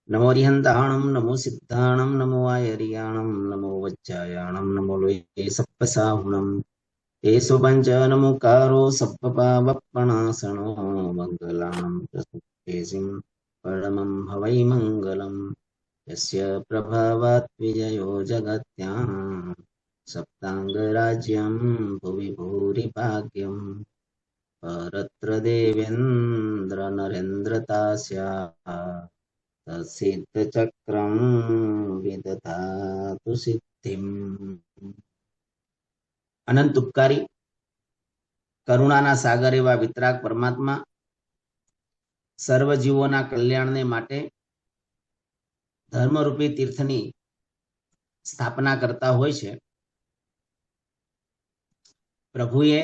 नमो रिहन्ताणं नमो सिद्धाणं नमो आयर्याणं नमो वज्जायाणं नमो लोये सप्पसाहुणं येषु पञ्च नमोकारो सप्पपावप्पणासनो मङ्गलानं प्रस्तुतेसिं परमं भवै मङ्गलम् यस्य प्रभावात् विजयो जगत्यां सप्ताङ्गराज्यं भुवि भूरिभाग्यम् परत्र देवेन्द्र नरेन्द्रतास्या तत्सिद्धचक्रं विदधातु सिद्धिम्। अनंत उपकारी करुणाना सागर एवा वितराग परमात्मा सर्व जीवोना कल्याणने માટે ધર્મરૂપી તીર્થની સ્થાપના કરતા હોય છે। પ્રભુએ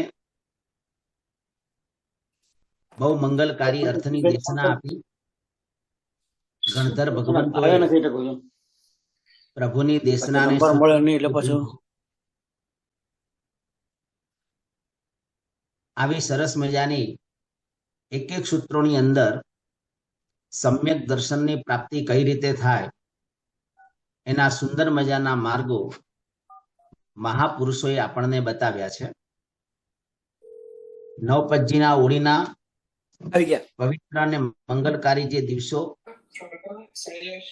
બહુ મંગલકારી અર્થની દેશના આપી। ગણધર ભગવંતોએ પ્રભુની દેશનાને આવી સરસ મજાની એક એક સૂત્રોની અંદર સમ્યક દર્શનની પ્રાપ્તિ કઈ રીતે થાય એના સુંદર મજાના માર્ગો મહાપુરુષોએ આપણને બતાવ્યા છે। નવપતજીના ઓળીના પવિત્ર અને મંગલકારી જે દિવસો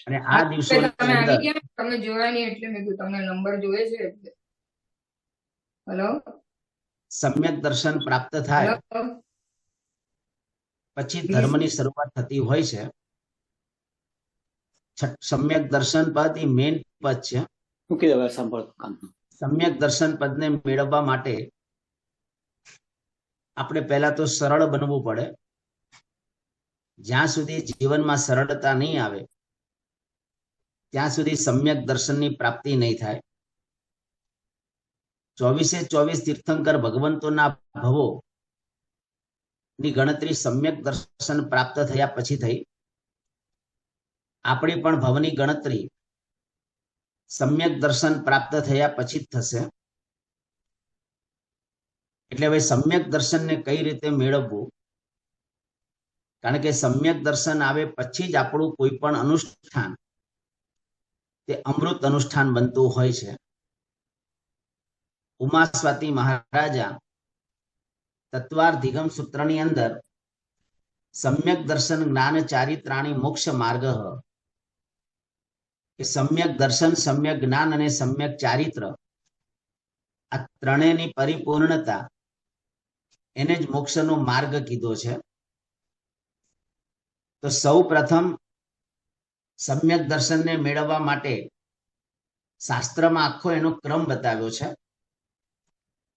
અને આ દિવસોની અંદર તમને જોયા નહીં એટલે મેં કીધું તમને નંબર જોઈએ છે એટલે હેલો સમ્યક દર્શન પ્રાપ્ત થાય પછી ધર્મની શરૂઆત થતી હોય છે। સમ્યક દર્શન પદ એ મેઇન પદ છે। સમ્યક દર્શન પદને મેળવવા માટે આપણે પહેલા તો સરળ બનવું પડે। જ્યાં સુધી જીવનમાં સરળતા નહીં આવે ત્યાં સુધી સમ્યક દર્શનની પ્રાપ્તિ નહીં થાય। 24 तीर्थंकर भगवंतोना भवो ની ગણતરી સમ્યક દર્શન પ્રાપ્ત થયા પછી થઈ। આપણી પણ ભવની ગણતરી સમ્યક દર્શન પ્રાપ્ત થયા પછી જ થશે। એટલે હવે સમ્યક દર્શનને કઈ રીતે મેળવવું, કારણ કે સમ્યક દર્શન આવે પછી જ આપણું કોઈ પણ અનુષ્ઠાન તે અમૃત અનુષ્ઠાન બનતું હોય છે। ઉમાસ્વાતી મહારાજા तत्वार्धिगम सूत्रनी अंदर सम्यक दर्शन ज्ञान चारित्राणी मोक्ष मार्ग के सम्यक दर्शन सम्यक ज्ञान अने सम्यक चारित्र आ त्रणेयनी परिपूर्णता एने ज मोक्षनो मार्ग कीधो छे। तो सौ प्रथम सम्यक दर्शन ने मेळववा माटे शास्त्रमां आखो एनो क्रम बताव्यो छे।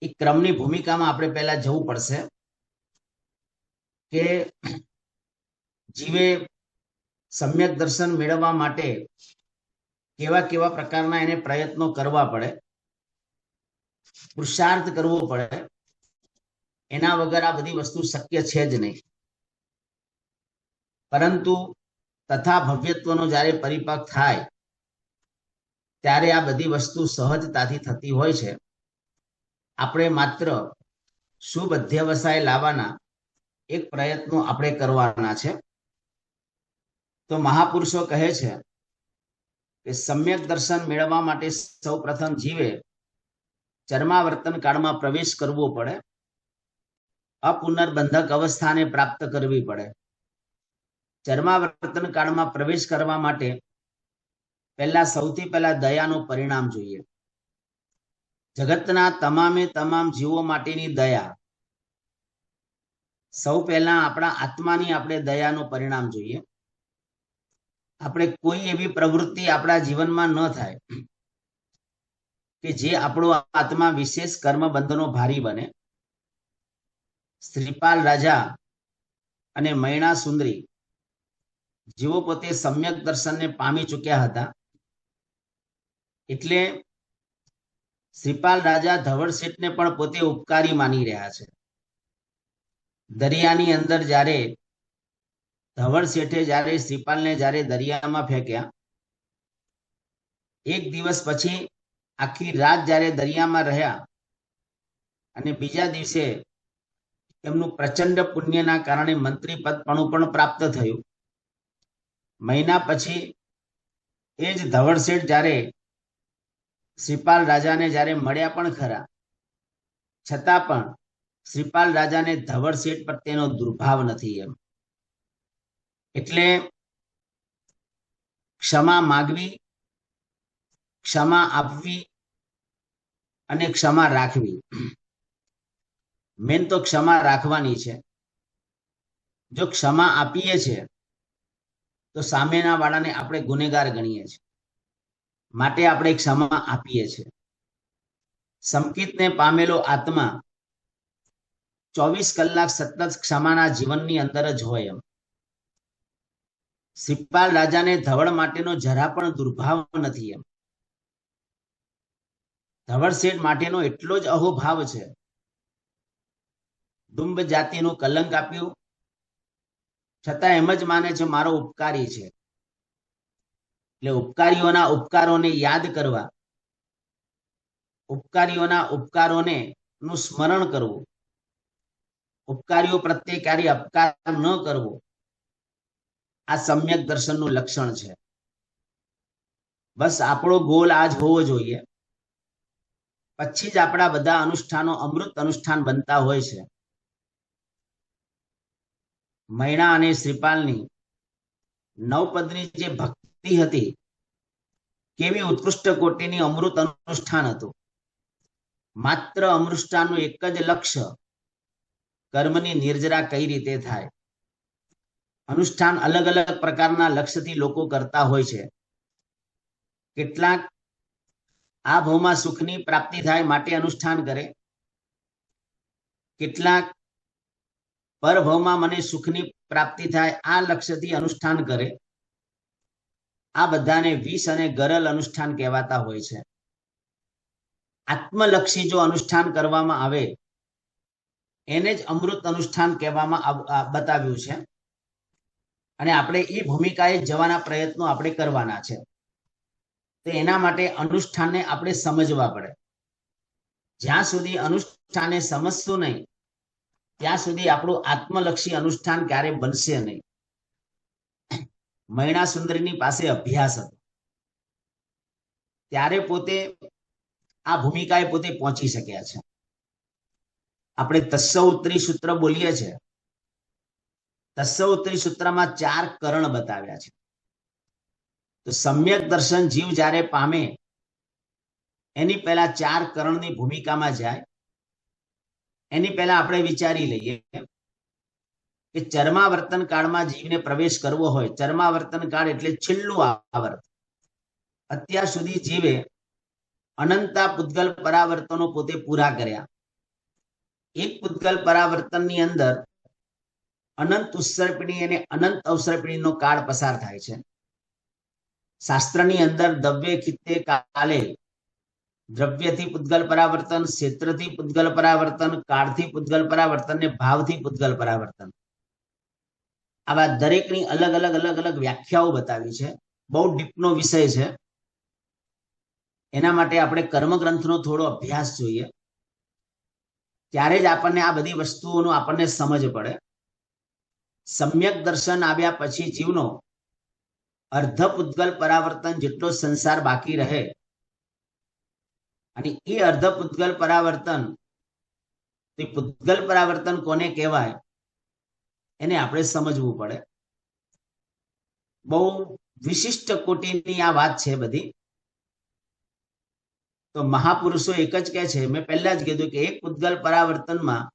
एक क्रमनी भूमिकामां आपणे पहेला जवुं पड़शे के जीवे सम्यक दर्शन मेळववा माटे केवा केवा प्रकारना एने प्रयत्नो करवा पड़े, पुरुषार्थ करवो पड़े। एना वगर आ बधी वस्तु शक्य छे ज नहीं। परंतु तथा भव्यत्वनो ज्यारे परिपाक थाय त्यारे आ बधी वस्तु सहजताथी थती होय छे। આપણે માત્ર શુભ અધ્યવસાય લાવવાના એક પ્રયત્નો આપણે કરવાના છે। તો મહાપુરુષો કહે છે કે સમ્યક દર્શન મેળવવા માટે સૌ પ્રથમ જીવે ચર્માવર્તન કાળમાં પ્રવેશ કરવો પડે, અપુનર્બંધક અવસ્થાને પ્રાપ્ત કરવી પડે। ચર્માવર્તન કાળમાં પ્રવેશ કરવા માટે પહેલા સૌથી પહેલા દયાનું પરિણામ જોઈએ। जगतना तमामे तमाम जीवो माटेनी दया सौ पहला अपना आत्मानी आपणे दयानो परिणाम जोईए। आपणे कोई एवी प्रवृत्ति आपणा जीवनमां न थाय के जे आपणो आत्मा विशेष कर्म बंधनो भारी बने। श्रीपाल राजा अने मैणा सुंदरी जेवो पोते सम्यक दर्शनने पामी चूक्या हता एटले श्रीपाल राजा धवल सेठ ने पण पोते उपकारी मानी रह्या छे। दरियानी अंदर जारे धवल सेठे जारे श्रीपाल ने जारे दरियामां फेंक्या, एक दिवस पछी आखी रात जारे दरियामां रह्या अने बीजा दिवसे एमनुं प्रचंड पुण्यना कारणे मंत्री पद पण प्राप्त थयुं। महीना पछी એ જ ધવળ શેઠ જ્યારે શ્રીપાલ રાજાને જ્યારે મળ્યા પણ ખરા, છતાં પણ શ્રીપાલ રાજાને ધવળ શેઠ પ્રત્યેનો દુર્ભાવ નથી. એમ એટલે ક્ષમા માગવી, ક્ષમા આપવી અને ક્ષમા રાખવી. મેન તો ક્ષમા રાખવાની છે. જો ક્ષમા આપીએ છીએ તો સામેના વાળાને આપણે ગુનેગાર ગણીએ છીએ, માટે આપણે ક્ષમા આપીએ છીએ. સંકિતને પામેલો આત્મા 24 કલાક સતત ક્ષમાના જીવનની અંદર જ હોય. એમ શ્રીપાલ રાજાને ધવળ માટેનો જરા પણ દુર્ભાવ નથી. એમ ધવળ શેઠ માટેનો એટલો જ અહોભાવ છે. ડુંબ જાતિનું કલંક આપ્યું, છતાં એમ જ માને છે મારો ઉપકારી છે. એટલે ઉપકારીઓના ઉપકારોને યાદ કરવા, ઉપકારીઓના ઉપકારોને નું સ્મરણ કરવું, ઉપકારીઓ પ્રત્યે ક્યારે અપકાર ન કરવો, આ સમ્યક દર્શનનું લક્ષણ છે. બસ આપણો ગોલ આ જ હોવો જોઈએ. પછી જ આપણા બધા અનુષ્ઠાનો અમૃત અનુષ્ઠાન બનતા હોય છે. મૈણા અને શ્રીપાલની નવપદની જે ભક્તિ હતી, કેવી ઉત્કૃષ્ટ કોટીની અમૃત અનુષ્ઠાન હતું. માત્ર અમૃષ્ટાનનું એક જ લક્ષ્ય, કર્મની નિર્જરા કઈ રીતે થાય. અનુષ્ઠાન અલગ અલગ પ્રકારના લક્ષ્યથી લોકો કરતા હોય છે. કેટલાક આ ભાવમાં સુખની પ્રાપ્તિ થાય માટે અનુષ્ઠાન કરે, કેટલાક પરભાવમાં મને સુખની પ્રાપ્તિ થાય આ લક્ષ્યથી અનુષ્ઠાન કરે. આ બધાને વિષ અને ગરલ અનુષ્ઠાન કહેવાતા હોય છે. આત્મલક્ષી જો અનુષ્ઠાન કરવામાં આવે એને જ અમૃત અનુષ્ઠાન કહેવામાં બતાવ્યું છે. અને આપણે એ ભૂમિકાએ જવાના પ્રયત્નો આપણે કરવાના છે. તો એના માટે અનુષ્ઠાનને આપણે સમજવા પડે. જ્યાં સુધી અનુષ્ઠાનને સમજશું નહીં, ત્યાં સુધી આપણું આત્મલક્ષી અનુષ્ઠાન ક્યારે બનશે નહીં. મૈણા સુંદરીની પાસે અભ્યાસ હતો, ત્યારે પોતે આ ભૂમિકાએ પોતે પહોંચી શક્યા છે. આપણે તસ્સૌત્રી સૂત્ર બોલીએ છીએ. તસ્સૌત્રી સૂત્રમાં 4 કરણ બતાવ્યા છે. તો સમ્યક દર્શન જીવ જ્યારે પામે એની પહેલા 4 કરણની ભૂમિકામાં જાય. એની પહેલા આપણે વિચારી લઈએ કે ચર્માવર્તન કાળમાં જીવને પ્રવેશ કરવો હોય, ચર્માવર્તન કાળ એટલે છેલ્લું આવર્ત. અત્યાર સુધી જીવે અનંતા પૂતગલ પરાવર્તનો પોતે પૂરા કર્યા. એક પૂતગલ પરાવર્તનની અંદર અનંત ઉત્સર્પિણી અને અનંત અવસર્પિણીનો કાળ પસાર થાય છે. શાસ્ત્રની અંદર દવ્ય ખિત્તે કાલે દ્રવ્યથી પૂતગલ પરાવર્તન, ક્ષેત્રથી પૂતગલ પરાવર્તન, કાળથી પૂતગલ પરાવર્તન ને ભાવથી પૂતગલ પરાવર્તન, આવા દરેકની અલગ અલગ અલગ અલગ વ્યાખ્યાઓ બતાવી છે. બહુ ડીપનો વિષય છે. એના માટે આપણે કર્મગ્રંથનો થોડો અભ્યાસ જોઈએ, ત્યારે જ આપણને આ બધી વસ્તુઓનો આપણને સમજ પડે. સમ્યક દર્શન આવ્યા પછી જીવનો અર્ધ પૂતગલ પરાવર્તન જેટલો સંસાર બાકી રહે, અને એ અર્ધ પૂતગલ પરાવર્તન, તે પૂતગલ પરાવર્તન કોને કહેવાય એને આપણે સમજવું પડે. બહુ વિશિષ્ટ કોટીની આ વાત છે બધી. તો મહાપુરુષો એક જ કહે છે, મેં પહેલા જ કીધું કે એક પૂતગલ પરાવર્તનમાં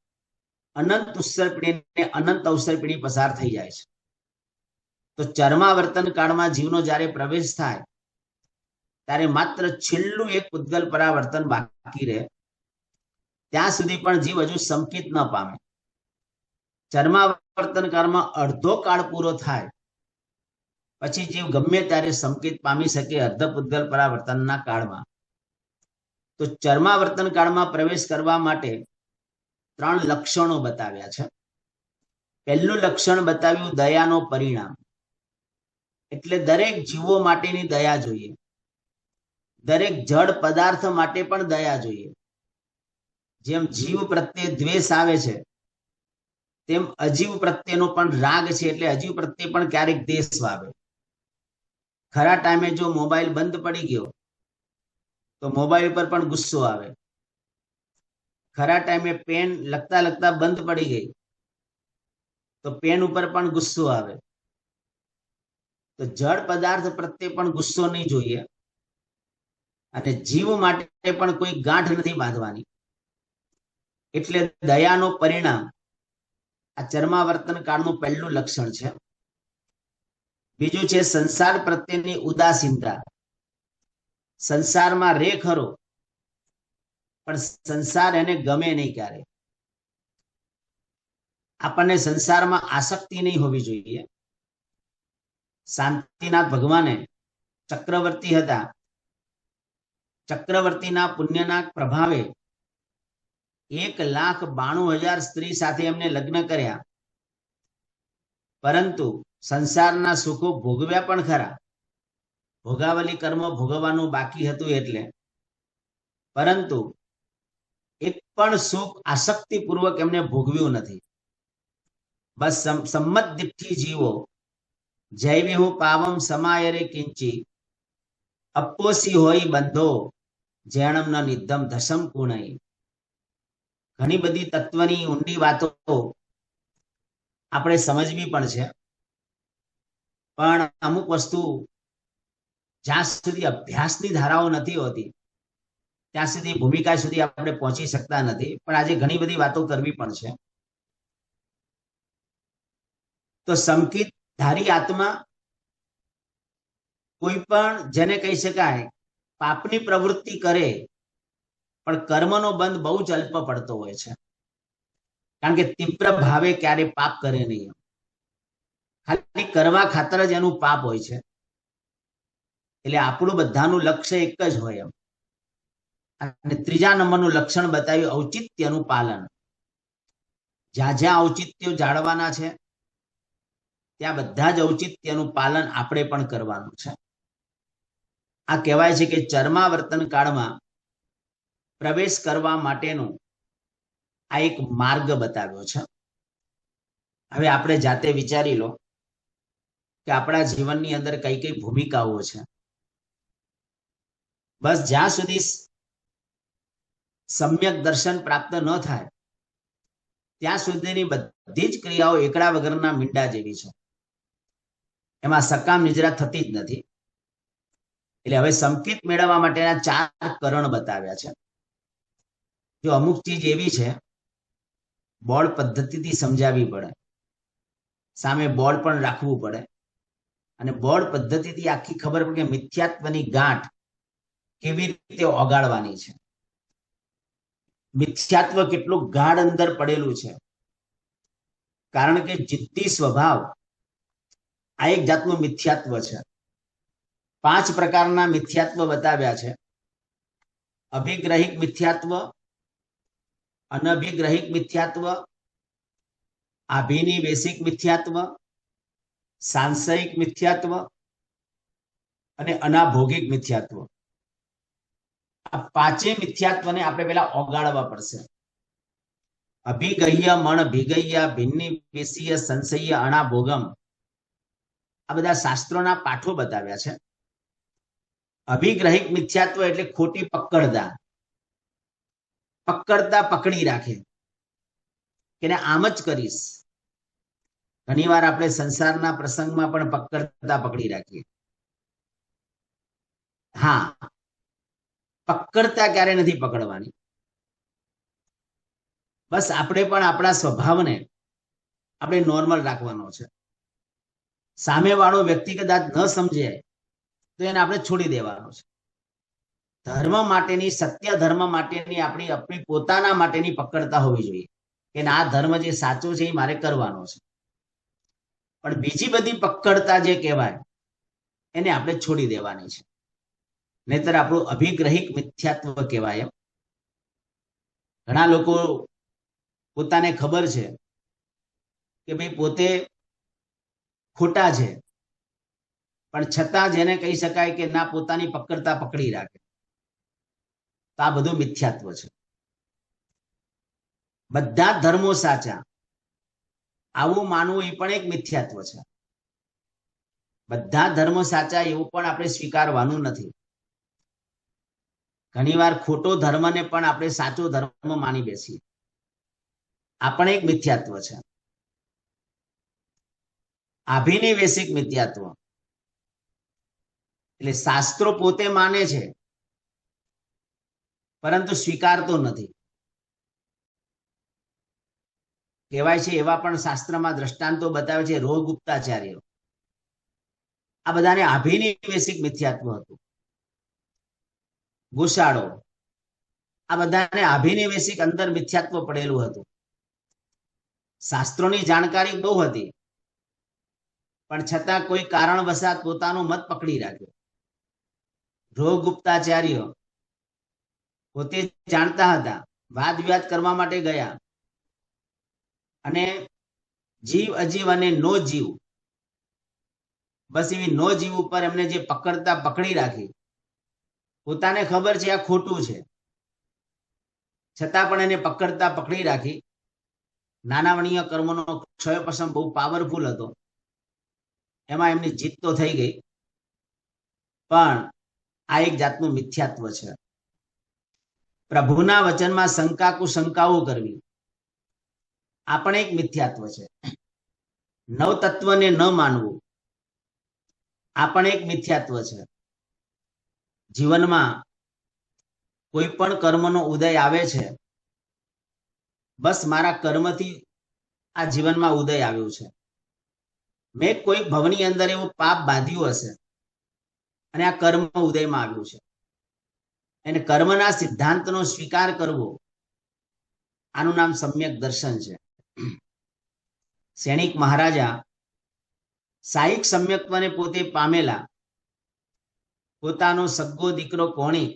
અનંત ઉત્સર્પિણી અને અનંત અવસર્પિણી પસાર થઈ જાય છે. તો ચર્માવર્તન કાળમાં જીવનો જ્યારે પ્રવેશ થાય ત્યારે માત્ર છેલ્લું એક પૂતગલ પરાવર્તન બાકી રહે. ત્યાં સુધી પણ જીવ હજુ સંકિત ન પામે. ચર્માવર્તન કાળમાં અડધો કાળ પૂરો થાય પછી જીવ ગમે ત્યારે સંકિત પામી શકે અર્ધ પૂતગલ પરાવર્તનના કાળમાં. તો ચર્માવર્તન કાળમાં પ્રવેશ કરવા માટે 3 લક્ષણો બતાવ્યા છે. પહેલું લક્ષણ બતાવ્યું દયાનો પરિણામ, એટલે દરેક જીવો માટેની દયા જોઈએ. દરેક જડ પદાર્થ માટે પણ દયા જોઈએ. જેમ જીવ પ્રત્યે દ્વેષ આવે છે તેમ અજીવ પ્રત્યેનો પણ રાગ છે, એટલે અજીવ પ્રત્યે પણ ક્યારેક દ્વેષ આવે. ખરા ટાઈમે જો મોબાઈલ બંધ પડી ગયો તો મોબાઈલ પર પણ ગુસ્સો આવે. ખરા ટાઈમે પેન લખતા લખતા બંધ પડી ગઈ તો પેન ઉપર પણ ગુસ્સો આવે. તો જળ પદાર્થ પ્રત્યે પણ ગુસ્સો નહીં જોઈએ, અને જીવ માટે પણ કોઈ ગાંઠ નથી બાંધવાની. એટલે દયાનો પરિણામ આ ચર્માવર્તન કાળનું પહેલું લક્ષણ છે. બીજું છે સંસાર પ્રત્યેની ઉદાસીનતા. સંસારમાં રે ખરો, પણ સંસાર એને ગમે નહીં ક્યારે. આપણને સંસારમાં આસક્તિ નહીં હોવી જોઈએ. શાંતિનાથ ભગવાને ચક્રવર્તી હતા. ચક્રવર્તીના પુણ્યના પ્રભાવે 1,92,000 સ્ત્રી સાથે એમને લગ્ન કર્યા, પરંતુ સંસારના સુખો ભોગવ્યા પણ ખરા. ભોગાવલી કર્મ ભોગવવાનું બાકી હતું એટલે, પરંતુ એક પણ સુખ આસક્તિપૂર્વક એમને ભોગવ્યું નથી. બસ સંમત દિઠ્ઠી જીવો જૈવી હું પાવમ સમાયરે કિંચી અપોસી હોય બંધો જૈણમ ન નિધમ ધસમ કુણઈ. ઘણી બધી તત્વની ઊંડી વાતો આપણે સમજવી પણ છે, પણ અમુક વસ્તુ જ્યાં સુધી અભ્યાસની ધારાઓ નથી હોતી ત્યાં સુધી ભૂમિકા સુધી આપણે પહોંચી શકતા નથી. પણ આજે ઘણી બધી વાતો કરવી પણ છે. તો સંકિત ધારી આત્મા કોઈ પણ જેને કહી શકાય પાપની પ્રવૃત્તિ કરે, પણ કર્મનો બંધ બહુ જ અલ્પ પડતો હોય છે. કારણ કે તીવ્ર ભાવે ક્યારે પાપ કરે નહીં, ખાલી કરવા ખાતર જ એનું પાપ હોય છે. એટલે આપણું બધાનું લક્ષ્ય એક જ હોય એમ. અને ત્રીજા નંબરનું લક્ષણ બતાવ્યું ઔચિત્યનું પાલન. જ્યાં જ્યાં ઔચિત્યો જાળવાના છે ત્યાં બધા જ ઔચિત્યનું પાલન આપણે પણ કરવાનું છે. આ કહેવાય છે કે ચર્માવર્તન કાળમાં પ્રવેશ કરવા માટેનું આ એક માર્ગ બતાવ્યો છે. હવે આપણે જાતે વિચારી લો કે આપણા જીવનની અંદર કઈ કઈ ભૂમિકાઓ છે. બસ જ્યાં સુધી સમ્યક દર્શન પ્રાપ્ત ન થાય ત્યાં સુધીની બધી જ ક્રિયાઓ એકડા વગરના મીંડા જેવી છે. એમાં સકામ નિજરા થતી જ નથી. એટલે હવે સંકેત મેળવવા માટેના 4 કરણ બતાવ્યા છે. જો અમુક ચીજ એવી છે બોર્ડ પદ્ધતિથી સમજાવવી પડે, સામે બોર્ડ પણ રાખવું પડે, અને બોર્ડ પદ્ધતિથી આખી ખબર પડે કે મિથ્યાત્વની ગાંઠ કેવી રીતે ઓગાળવાની છે. મિથ્યાત્વ કેટલું ગાઢ અંદર પડેલું છે. કારણ કે જિદ્દી સ્વભાવ આ એક જાતનું મિથ્યાત્વ છે. 5 પ્રકારના મિથ્યાત્વ બતાવ્યા છે. અભિગ્રહિક મિથ્યાત્વ, અનભિગ્રહિક મિથ્યાત્વ, આભિનિવેશિક મિથ્યાત્વ, સાંશયિક મિથ્યાત્વ અને અનાભોગિક મિથ્યાત્વ. આ 5 મિથ્યાત્વને આપણે પેલા ઓગાળવા પડશે. અભિગહ્ય, મણભિગહ્ય, ભિન્નિવેશીય, સંશય, અનાભોગમ, આ બધા શાસ્ત્રોના પાઠો બતાવ્યા છે. અભિગ્રહિક મિથ્યાત્વ એટલે ખોટી પકડતા, પકડતા પકડી રાખે કે આમ જ કરીશ. ઘણીવાર આપણે સંસારના પ્રસંગમાં પણ પકડતા પકડી રાખીએ. હા, પકડતા ક્યારે નથી પકડવાની. બસ આપણે પણ આપણા સ્વભાવને આપણે નોર્મલ રાખવાનો છે. સામેવાળો વ્યક્તિ કદાચ ન સમજે તો એને આપણે છોડી દેવાનો છે. ધર્મ માટેની, સત્ય ધર્મ માટેની આપણી પોતાના માટેની પકડતા હોવી જોઈએ કે આ ધર્મ જે સાચો છે એ મારે કરવાનો છે. પણ બીજી બધી પકડતા જે કહેવાય એને આપણે છોડી દેવાની છે. નહીતર આપણું અભિગ્રહિક મિથ્યાત્વ કહેવાય. ઘણા લોકો પોતાને ખબર છે કે ભાઈ પોતે ખોટા છે, પણ છતાં જેને કહી શકાય કે ના પોતાની પકડતા પકડી રાખે, તો આ બધું મિથ્યાત્વ છે. બધા ધર્મો સાચા આવું માનવું એ પણ એક મિથ્યાત્વ છે. બધા ધર્મો સાચા એવું પણ આપણે સ્વીકારવાનું નથી. ઘણીવાર ખોટો ધર્મને પણ આપણે સાચો ધર્મ માની બેસીએ. આ પણ એક મિથ્યાત્વ છે. આભિનિવેશિક મિથ્યાત્વ એટલે શાસ્ત્રો પોતે માને છે પરંતુ સ્વીકારતો નથી. કહેવાય છે એવા પણ શાસ્ત્રમાં દ્રષ્ટાંતો બતાવે છે. રોહગુપ્તાચાર્ય, આ બધાને આભિનિવેશિક મિથ્યાત્વ હતું. ગોસાળો, આ બધાને આભિનિવેશિક અંદર મિથ્યાત્વ પડેલું હતું. શાસ્ત્રોની જાણકારી બહુ હતી પણ છતાં કોઈ કારણવશાત પોતાનો મત પકડી રાખ્યો. રોહગુપ્તાચાર્ય પોતે જાણતા હતા, વાદ વિવાદ કરવા માટે ગયા અને જીવ અજીવ અને નો જીવ, બસ એવી નો જીવ ઉપર એમને જે પકડી રાખી. પોતાને ખબર છે આ ખોટું છે, છતાં પણ એને પકડી રાખી. નાનાવણીય કર્મનો ક્ષયપસમ બહુ પાવરફુલ હતો, એમાં એમની જીત તો થઈ ગઈ, પણ આ એક જાતનું મિથ્યાત્વ છે. પ્રભુના વચનમાં શંકા કુશંકાઓ કરવી, આ પણ એક મિથ્યાત્વ છે. નવતત્વને ન માનવું, આ પણ એક મિથ્યાત્વ છે. જીવનમાં કોઈ પણ કર્મનો ઉદય આવે છે, બસ મારા કર્મથી આ જીવનમાં ઉદય આવ્યો છે. મેં કોઈ ભવની અંદર એવું પાપ બાંધ્યું હશે અને આ કર્મ ઉદયમાં આવ્યું છે. એને કર્મના સિદ્ધાંતનો સ્વીકાર કરવો, આનું નામ સમ્યક દર્શન છે. સૈનિક મહારાજા સાહિક સમ્યક્ત્વને પોતે પામેલા પોતાનો સગ્ગો દીકરો કોણિક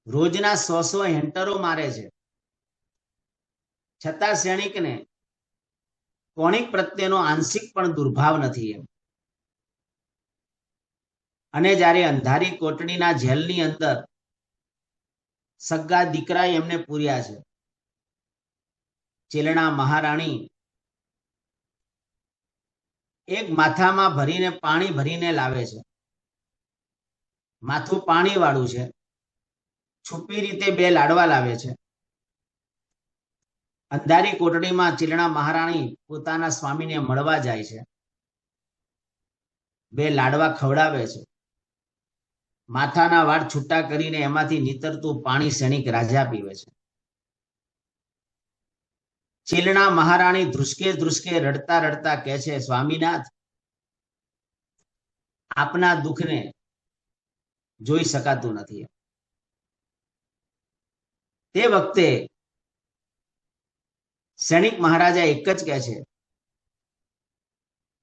રોજના 100 હેન્ટરો મારે છે, છતાં સૈનિકને કોણિક પ્રત્યેનો આંશિક પણ દુર્ભાવ નથી. એમ અને જ્યારે અંધારી કોટડીના જેલની અંદર સગ્ગા દીકરાએ એમને પૂર્યા છે. ચેલણા મહારાણી એક માથામાં પાણી ભરીને લાવે છે. માથું પાણી વાળું છે. છુપી રીતે 2 લાડવા લાવે છે. અંધારી કોટડીમાં ચેલણા મહારાણી પોતાના સ્વામીને મળવા જાય છે. 2 લાડવા ખવડાવે છે. માથાના વાળ છૂટા કરીને એમાંથી નીતરતું પાણી સૈનિક રાજા પીવે છે. ચેલણા મહારાણી ધ્રુસકે રડતા રડતા કહે છે, સ્વામીનાથ, આપના દુઃખને જોઈ શકાતું નથી. તે વખતે સૈનિક મહારાજા એક જ કહે છે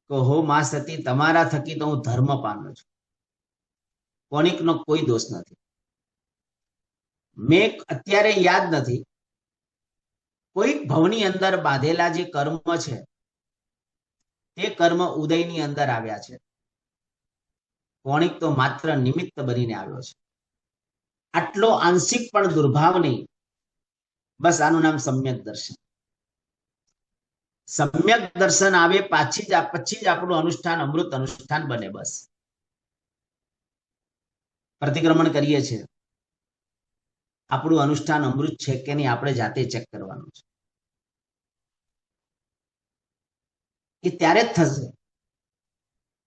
કે હો મા સતી, તમારા થકી તો હું ધર્મ પામ્યો છું, કોણિકનો કોઈ દોષ નથી. મેં અત્યારે યાદ નથી, કોઈક ભવની અંદર બાંધેલા જે કર્મ છે તે કર્મ ઉદયની અંદર આવ્યા છે. કોણિક તો માત્ર નિમિત્ત બનીને આવ્યો છે. આટલો આંશિક પણ દુર્ભાવ નહીં. બસ આનું નામ સમ્યક દર્શન. સમ્યક દર્શન આવે પછી જ આપણું અનુષ્ઠાન અમૃત અનુષ્ઠાન બને. બસ પ્રતિક્રમણ કરીએ છીએ, આપણું અનુષ્ઠાન અમૃત છે કે નહીં આપણે જાતે ચેક કરવાનું છે. એ ત્યારે જ થશે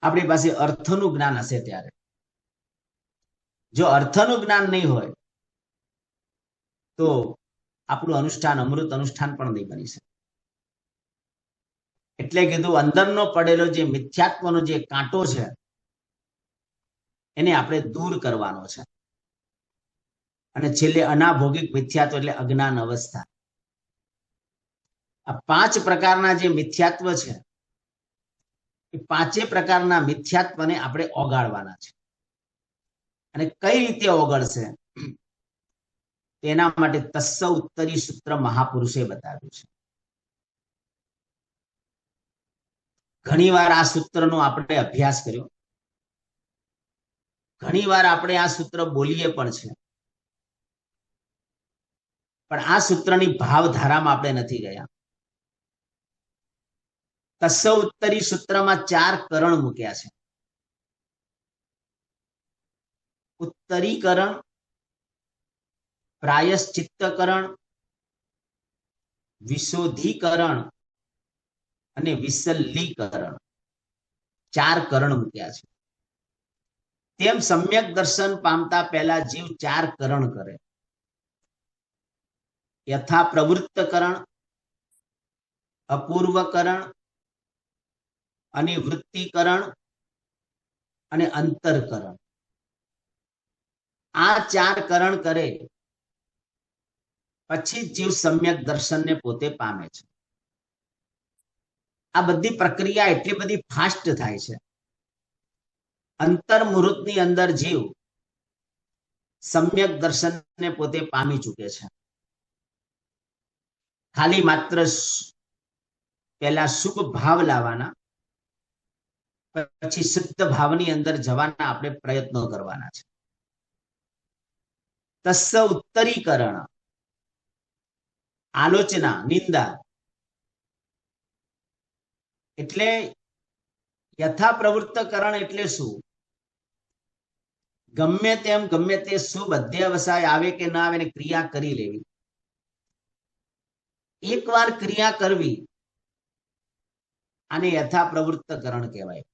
આપણી પાસે અર્થનું જ્ઞાન હશે ત્યારે. જો અર્થનું જ્ઞાન નહીં હોય તો આપણું અનુષ્ઠાન અમૃત અનુષ્ઠાન પણ નહીં બની શકે. એટલે કીધું, અંદરનો પડેલો જે મિથ્યાત્વનો જે કાંટો છે એને આપણે દૂર કરવાનો છે. અને છેલ્લે અનાભોગિક મિથ્યાત્વ એટલે અજ્ઞાન અવસ્થા. આ 5 પ્રકારના જે મિથ્યાત્વ છે એ 5 પ્રકારના મિથ્યાત્વને આપણે ઓગાળવાના છે. અને કઈ રીતે ઓગળશે તેના માટે તસ્સ ઉત્તરી સૂત્ર મહાપુરુષે બતાવ્યું છે. ઘણીવાર આ સૂત્રનો આપણે અભ્યાસ કર્યો, ઘણીવાર આપણે આ સૂત્ર બોલીએ પણ છે, પણ આ સૂત્રની ભાવધારામાં આપણે નથી ગયા. તસ્સ ઉત્તરી સૂત્રમાં 4 કરણ મૂક્યા છે. ઉત્તરીકરણ, પ્રાયશ્ચિત્તકરણ, વિશોધીકરણ અને વિસલ્લીકરણ, 4 કરણ મૂક્યા છે. તેમ સમ્યક દર્શન પામતા પહેલા જીવ 4 કરણ કરે. યથા પ્રવૃત્તકરણ, અપૂર્વકરણ, અનિવૃત્તિકરણ અને અંતરકરણ. આ 4 કરણ કરે પછી જીવ સમ્યક દર્શનને પોતે પામે છે. આ બધી પ્રક્રિયા એટલી બધી ફાસ્ટ થાય છે. અંતર મુહૂર્તની અંદર જીવ સમ્યક દર્શનને પોતે પામી ચૂકે છે. ખાલી માત્ર પહેલા શુભ ભાવ લાવવાના, પછી શુદ્ધ ભાવની અંદર જવાના આપણે પ્રયત્નો કરવાના છે. તસ્સ ઉત્તરીકરણ, આલોચના, નિંદા એટલે યથા પ્રવૃત્તકરણ એટલે શું? ગમે તેમ ગમે તે શુભ અધ્યાવસાય આવે કે ના આવે ને ક્રિયા કરી લેવી. એકવાર ક્રિયા કરવી આને યથા પ્રવૃત્તકરણ કહેવાય.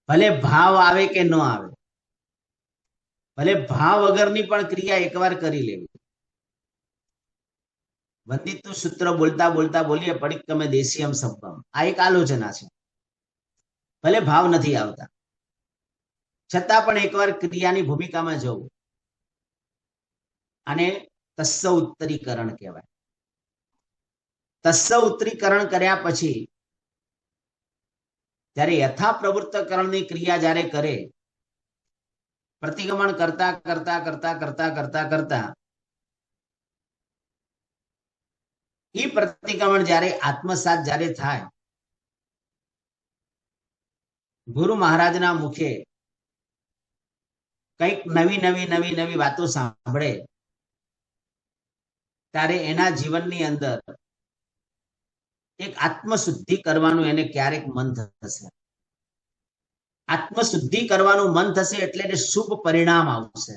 ભલે ભાવ આવે કે ન આવે, ભલે ભાવ વગરની પણ ક્રિયા એકવાર કરી લેવી. વંદિતું સૂત્ર બોલતા બોલતા બોલીએ પડિક્કમે દેશીયમ સબ્બમ, આ એક આલોચના છે. ભલે ભાવ નથી આવતા છતાં પણ એકવાર ક્રિયાની ભૂમિકામાં જવું, આને તસ્સ ઉત્તરીકરણ કહેવાય. તસ્સ ઉત્તરીકરણ કર્યા પછી જ્યારે યથા પ્રવૃત્તકરણની ક્રિયા જ્યારે કરે, પ્રતિક્રમણ કરતા કરતા કરતા કરતા કરતા કરતા એ પ્રતિક્રમણ જ્યારે આત્મસાત જ્યારે થાય, ગુરુ મહારાજના મુખે કંઈક નવી નવી નવી નવી વાતો સાંભળે ત્યારે એના જીવનની અંદર એક આત્મશુદ્ધિ કરવાનું એને ક્યારેક મન થશે. આત્મશુદ્ધિ કરવાનું મન થશે એટલે શુભ પરિણામ આવશે.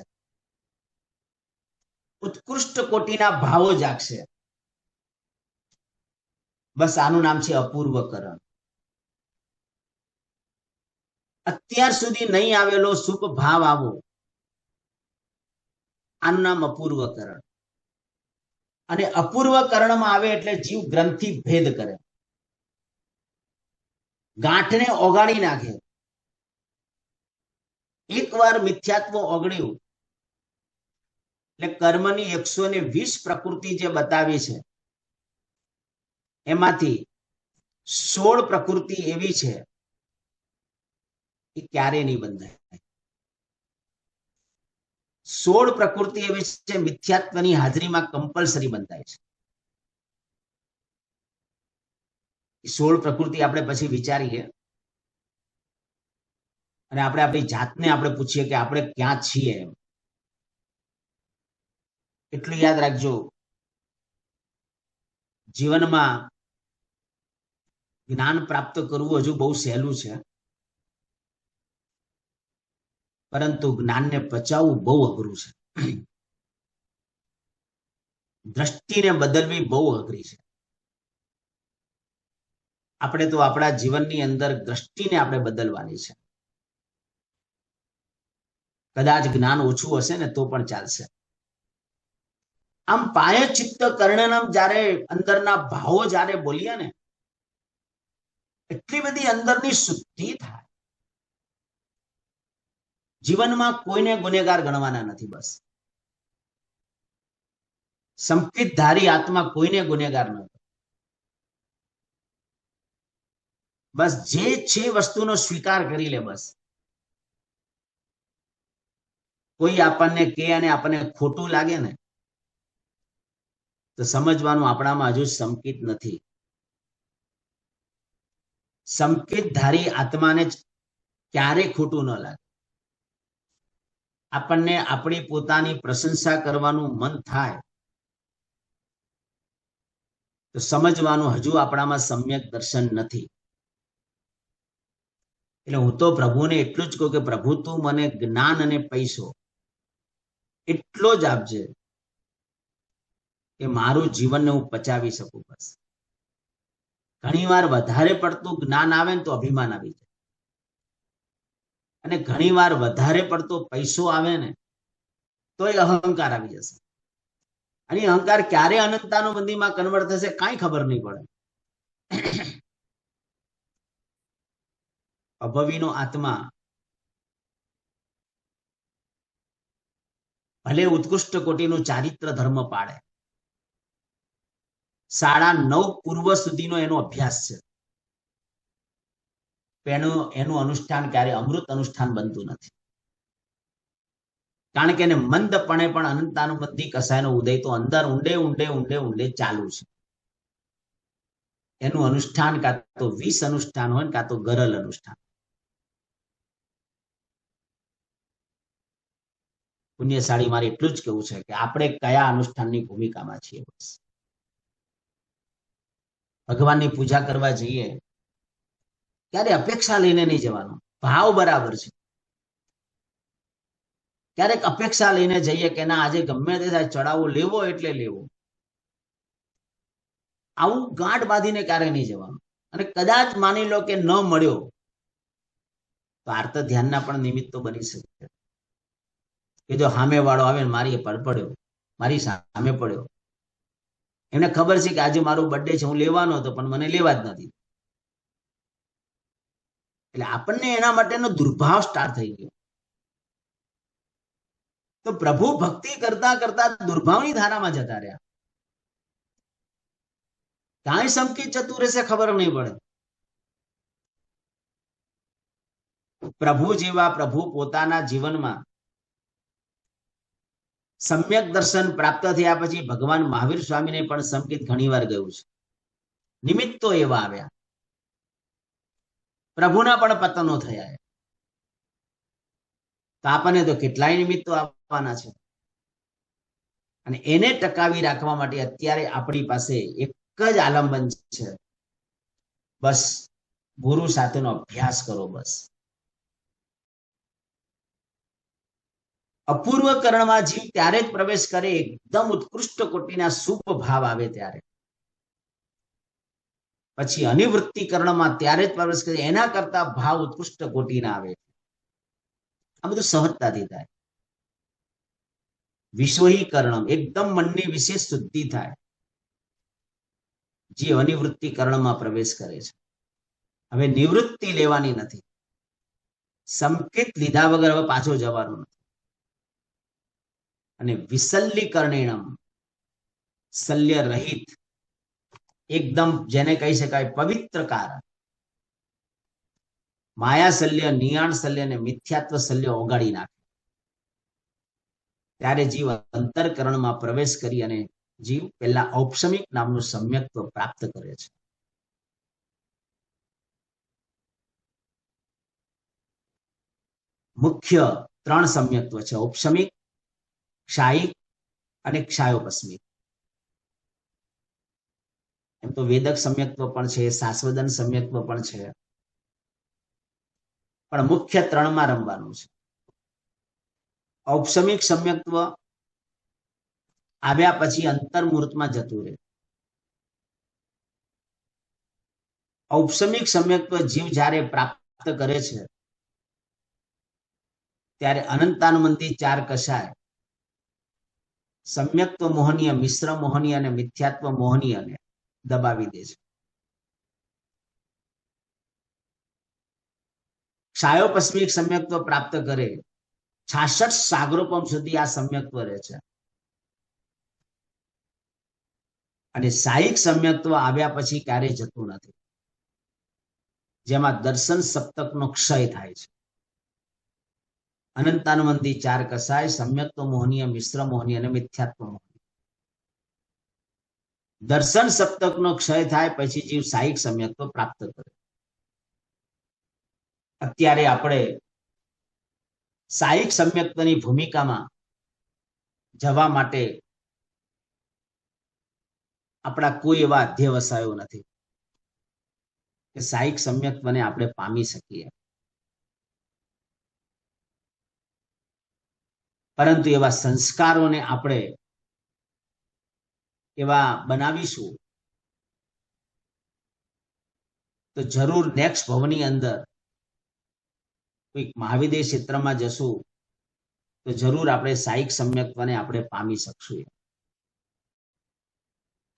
ઉત્કૃષ્ટ કોટીના ભાવો જાગશે. બસ આનું નામ છે અપૂર્વકરણ. અત્યાર સુધી નહીં આવેલો શુભ ભાવ આવો, આનું નામ અપૂર્વકરણ. અને અપૂર્વકરણમાં આવે એટલે જીવ ગ્રંથિ ભેદ કરે, ગાંઠને ઓગાળી નાખે. એકવાર મિથ્યાત્વ ઓગળ્યું એટલે કર્મની 120 પ્રકૃતિ જે બતાવી છે એમાંથી 16 પ્રકૃતિ એવી છે એ ક્યારે નહીં બંધાય. 16 પ્રકૃતિ એવી છે મિથ્યાત્વની હાજરીમાં કમ્પલસરી બંધાય છે. 16 પ્રકૃતિ આપણે પછી વિચારીએ અને આપણે આપણી જાતને આપણે પૂછીએ કે આપણે ક્યાં છીએ. એમ એટલું યાદ રાખજો, જીવનમાં જ્ઞાન પ્રાપ્ત કરવું હજુ બહુ સહેલું છે, પરંતુ જ્ઞાનને પચાવવું બહુ અઘરું છે. દ્રષ્ટિને બદલવી બહુ અઘરી છે. આપણે તો આપણા જીવનની અંદર દ્રષ્ટિને આપણે બદલવાની છે. કદાચ જ્ઞાન ઓછું હશે ને તો પણ ચાલશે. આમ પાયચિત્ત કર્ણનમ જ્યારે અંદરના ભાવો જ્યારે બોલીએ ને, એટલી બધી અંદરની શુદ્ધિ થાય. જીવનમાં કોઈને ગુનેગાર ગણવાના નથી. બસ સંકિતધારી આત્મા કોઈને ગુનેગાર ન, બસ જે છે વસ્તુનો સ્વીકાર કરી લે. બસ કોઈ આપણને કે અને આપણને ખોટું લાગે ને તો સમજવાનું આપણામાં હજુ સંકિત નથી. સંકિતધારી આત્માને ક્યારે ખોટું ન લાગે. આપણને આપણી પોતાની પ્રશંસા કરવાનું મન થાય તો સમજવાનું હજુ આપણામાં સમ્યક દર્શન નથી. એટલે હું તો પ્રભુને એટલું જ કહું કે પ્રભુ તું મને જ્ઞાન અને પૈસો એટલો જ આપજે કે મારું જીવનને હું પચાવી શકું. બસ ઘણી વાર વધારે પડતું જ્ઞાન આવે ને તો અભિમાન આવી જાય, અને ઘણી વાર વધારે પડતો પૈસો આવે ને તો એ અહંકાર આવી જશે. અને અહંકાર ક્યારે અનંતાનુબંધીમાં કન્વર્ટ થશે કાંઈ ખબર નહીં પડે. અભવીનો આત્મા ભલે ઉત્કૃષ્ટ કોટીનું ચારિત્ર ધર્મ પાડે, 9:30 પૂર્વ સુધીનો એનો અભ્યાસ છે, એનું અનુષ્ઠાન ક્યારે અમૃત અનુષ્ઠાન બનતું નથી. કારણ કે એને મંદપણે પણ અનંતાનુબંધી કસાયનો ઉદય તો અંદર ઊંડે ઊંડે ઊંડે ઊંડે ચાલુ છે. એનું અનુષ્ઠાન કાં તો 20 અનુષ્ઠાન હોય કાં તો ગરલ અનુષ્ઠાન. પુણ્યશાળી મારે એટલું જ કેવું છે કે આપણે કયા અનુષ્ઠાનની ભૂમિકામાં છીએ. બસ ભગવાનની પૂજા કરવા જઈએ ત્યારે અપેક્ષા લઈને નહીં જવાનું, ભાવ બરાબર છે. ક્યારેક અપેક્ષા લઈને જઈએ કે ના આજે ગમે તે થાય ચડાવો લેવો એટલે લેવો, આવું ગાંઠ બાંધીને ક્યારેય નહીં જવાનું. અને કદાચ માની લો કે ન મળ્યો તો આર્ત ધ્યાનના પણ નિમિત્તો બની શકે કે જો સામે વાળો આવે ને મારી પર પડ્યો, મારી સામે પડ્યો, એમને ખબર છે કે આજે મારો બર્થડે છે, હું લેવાનો હતો પણ મને લેવા જ નથી, એટલે આપણને એના માટેનો દુર્ભાવ સ્ટાર્ટ થઈ ગયો. તો પ્રભુ ભક્તિ કરતા કરતા દુર્ભાવની ધારામાં જતા રહ્યા. કાંઈ સમકી જતું રહેશે ખબર નહીં પડે. પ્રભુ જેવા પ્રભુ પોતાના જીવનમાં સમ્યક દર્શન પ્રાપ્ત થયા પછી ભગવાન મહાવીર સ્વામીને પણ સંકેત ઘણી વાર ગયું છે. નિમિત્તો એવા આવ્યા, પ્રભુના પણ પતનો થયા. તો આપણને તો કેટલાય નિમિત્તો આવવાના છે, અને એને ટકાવી રાખવા માટે અત્યારે આપણી પાસે એક જ આલંબન છે, બસ ગુરુ સાથેનો અભ્યાસ કરો. બસ અપૂર્વ કરણમાં જીવ ત્યારે જ પ્રવેશ કરે એકદમ ઉત્કૃષ્ટ કોટીના શુભ ભાવ આવે ત્યારે. પછી અનિવૃત્તિકરણમાં ત્યારે જ પ્રવેશ કરે એના કરતા ભાવ ઉત્કૃષ્ટ કોટીના આવે. આ બધું સહજતાથી થાય. વિશ્વહીકરણ એકદમ મનની વિશેષ શુદ્ધિ થાય જે અનિવૃત્તિકરણમાં પ્રવેશ કરે છે. હવે નિવૃત્તિ લેવાની નથી, સંકેત લીધા વગર હવે પાછો જવાનું નથી. અને વિસલ્લીકરણેણમ શલ્ય રહિત એકદમ જેને કહી શકાય પવિત્ર કારણ, માયા શલ્ય, નિયાણ શલ્ય અને મિથ્યાત્વ શલ્ય ઓગાળી નાખે ત્યારે જીવ અંતરકરણમાં પ્રવેશ કરી અને જીવ પહેલા ઔપસમિક નામનું સમ્યક્ત્વ પ્રાપ્ત કરે છે. મુખ્ય 3 સમ્યક્ત્વ છે, ઔપસમિક, ક્ષાયિક અને ક્ષાયોપસ્મિક. એમ તો વેદક સમ્યક્ત્વ પણ છે, શાશ્વદન સમ્યક્ત્વ પણ છે, પણ મુખ્ય 3માં રમવાનું છે. ઔપસમિક સમ્યક્ત્વ આવ્યા પછી અંતર્મૂર્તમાં જતું રહે. ઔપસમિક સમ્યક્ત્વ જીવ જ્યારે પ્રાપ્ત કરે છે ત્યારે અનંતાનુબંધી 4 કષાય સમ્યક્ત્વ મોહનીય, મિશ્ર મોહનીય અને મિથ્યાત્વ મોહનીયને દબાવી દે છે. ક્ષાયોપસ્મિક સમ્યક્ત્વ પ્રાપ્ત કરે 66 સાગરોપમ સુધી આ સમ્યક્ત્વ રહે છે. અને સાયિક સમ્યક્ત્વ આવ્યા પછી ક્યારેય જતું નથી, જેમાં દર્શન સપ્તકનો ક્ષય થાય છે. અનંતાનુબંધી 4 કસાય સમ્યક્ત્વ મોહનીય, મિશ્ર મોહનીય અને મિથ્યાત્વ મોહનીય. દર્શન સપ્તકનો ક્ષય થાય પછી જીવ સાયિક સમ્યક્ત્વ પ્રાપ્ત કરે. અત્યારે આપણે સાયિક સમ્યક્ત્વની ભૂમિકામાં જવા માટે આપણા કોઈ એવા અધ્યવસાયો નથી કે સાયિક સમ્યક્ત્વને આપણે પામી શકીએ. પરંતુ એવા સંસ્કારોને આપણે એવા બનાવીશું તો જરૂર નેક્સ્ટ ભવની અંદર કોઈક મહાવિદ્ય ક્ષેત્રમાં જશું તો જરૂર આપણે સાહિક સમ્યક્ત્વને આપણે પામી શકશું.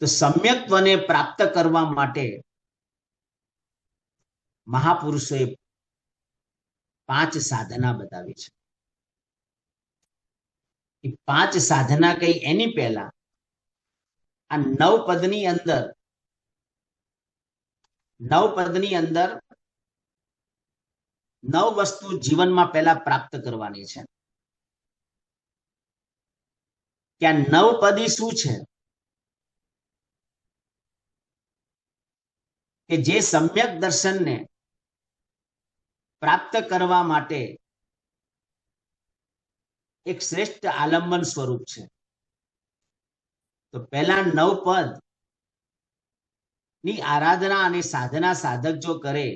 તો સમ્યક્ત્વને પ્રાપ્ત કરવા માટે મહાપુરુષોએ 5 સાધના બતાવી છે. એ 5 સાધના કઈ એની પહેલા આ 9 પદની અંદર 9 વસ્તુ જીવનમાં પહેલા પ્રાપ્ત કરવાની છે. કે આ 9 પદી શું છે કે જે સમ્યક દર્શનને પ્રાપ્ત કરવા માટે એક શ્રેષ્ઠ આલંબન સ્વરૂપ છે. તો પહેલા 9 પદ ની આરાધના અને સાધના સાધક જો કરે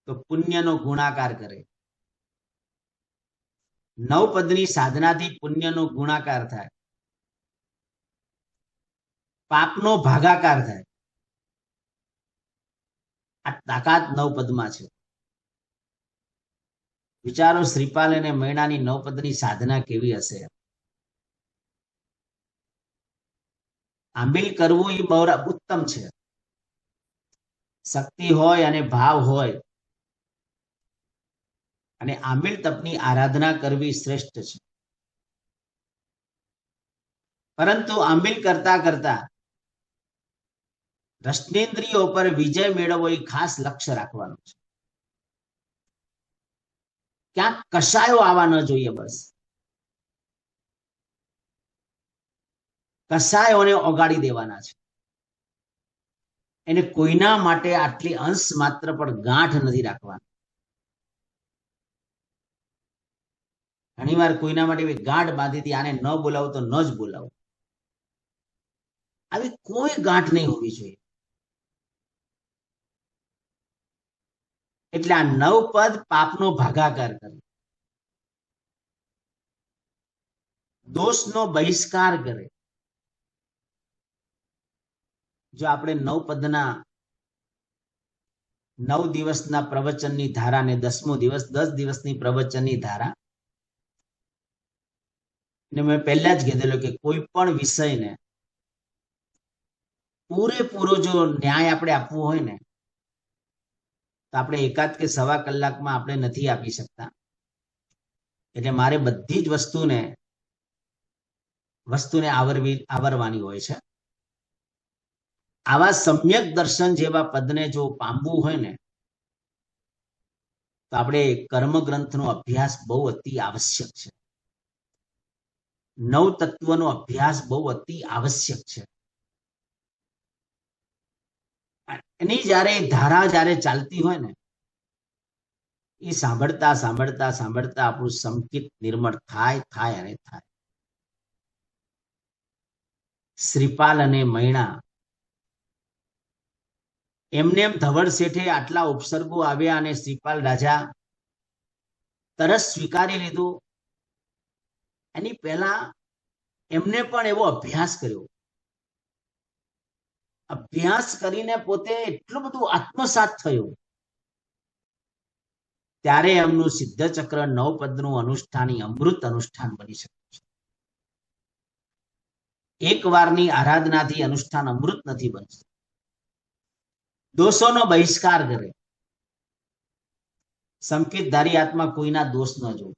તો પુણ્યનો ગુણાકાર કરે. 9 પદની સાધનાથી પુણ્યનો ગુણાકાર થાય, પાપનો ભાગાકાર થાય. આ તાકાત 9 પદમાં છે. વિચારો શ્રીપાલ અને મૈણાની 9 પદની સાધના કેવી હશે. આંબિલ કરવું એ બહુ ઉત્તમ છે. શક્તિ હોય અને ભાવ હોય અને આંબિલ તપની આરાધના કરવી શ્રેષ્ઠ છે. પરંતુ આંબિલ કરતા કરતા રસનેન્દ્રિયો પર વિજય મેળવવો એ ખાસ લક્ષ્ય રાખવાનું છે. ક્યાંક કશાયો આવવા ન જોઈએ. બસ કશાયોને ઓગાળી દેવાના છે. એને કોઈના માટે આટલી અંશ માત્ર પણ ગાંઠ નથી રાખવાની. ઘણી વાર કોઈના માટે ગાંઠ બાંધી હતી, આને ન બોલાવું તો ન જ બોલાવું. આવી કોઈ ગાંઠ નહીં હોવી જોઈએ. એટલે આ 9 પદ પાપનો ભાગાકાર કરે, દોષનો બહિષ્કાર કરે. જો આપણે 9 પદના 9 દિવસના પ્રવચનની ધારા ને 10મો દિવસ 10 દિવસની પ્રવચનની ધારા ને મેં પહેલા જ કીધેલું કે કોઈ પણ વિષયને પૂરેપૂરો જો ન્યાય આપણે આપવો હોય ને તો આપણે 1 કે 1.25 કલાકમાં આપણે નથી આપી શકતા. એટલે મારે બધી જ વસ્તુને આવરવાની હોય છે. આવા સમ્યક દર્શન જેવા પદને જો પામવું હોય ને તો આપણે કર્મગ્રંથનો અભ્યાસ બહુ અતિ આવશ્યક છે. 9 તત્વનો અભ્યાસ બહુ અતિ આવશ્યક છે. એની ધારા જ્યારે ચાલતી હોય ને એ સાંભળતા સાંભળતા સાંભળતા આપણું સંકિત નિર્મળ થાય અને થાય. શ્રીપાલ અને મૈણા એમને ધવળ શેઠે આટલા ઉપસર્ગો આવ્યા અને શ્રીપાલ રાજા તરત સ્વીકારી લીધું. એની પહેલા એમને પણ એવો અભ્યાસ કર્યો. અભ્યાસ કરીને પોતે એટલું બધું આત્મસાત થયું ત્યારે એમનું સિદ્ધ ચક્ર 9 પદનું અનુષ્ઠાન અમૃત અનુષ્ઠાન બની શકે છે. એક વારની આરાધનાથી અનુષ્ઠાન અમૃત નથી બનતું. દોષોનો બહિષ્કાર કરે. સંકેતધારી આત્મા કોઈના દોષ ન જોવે.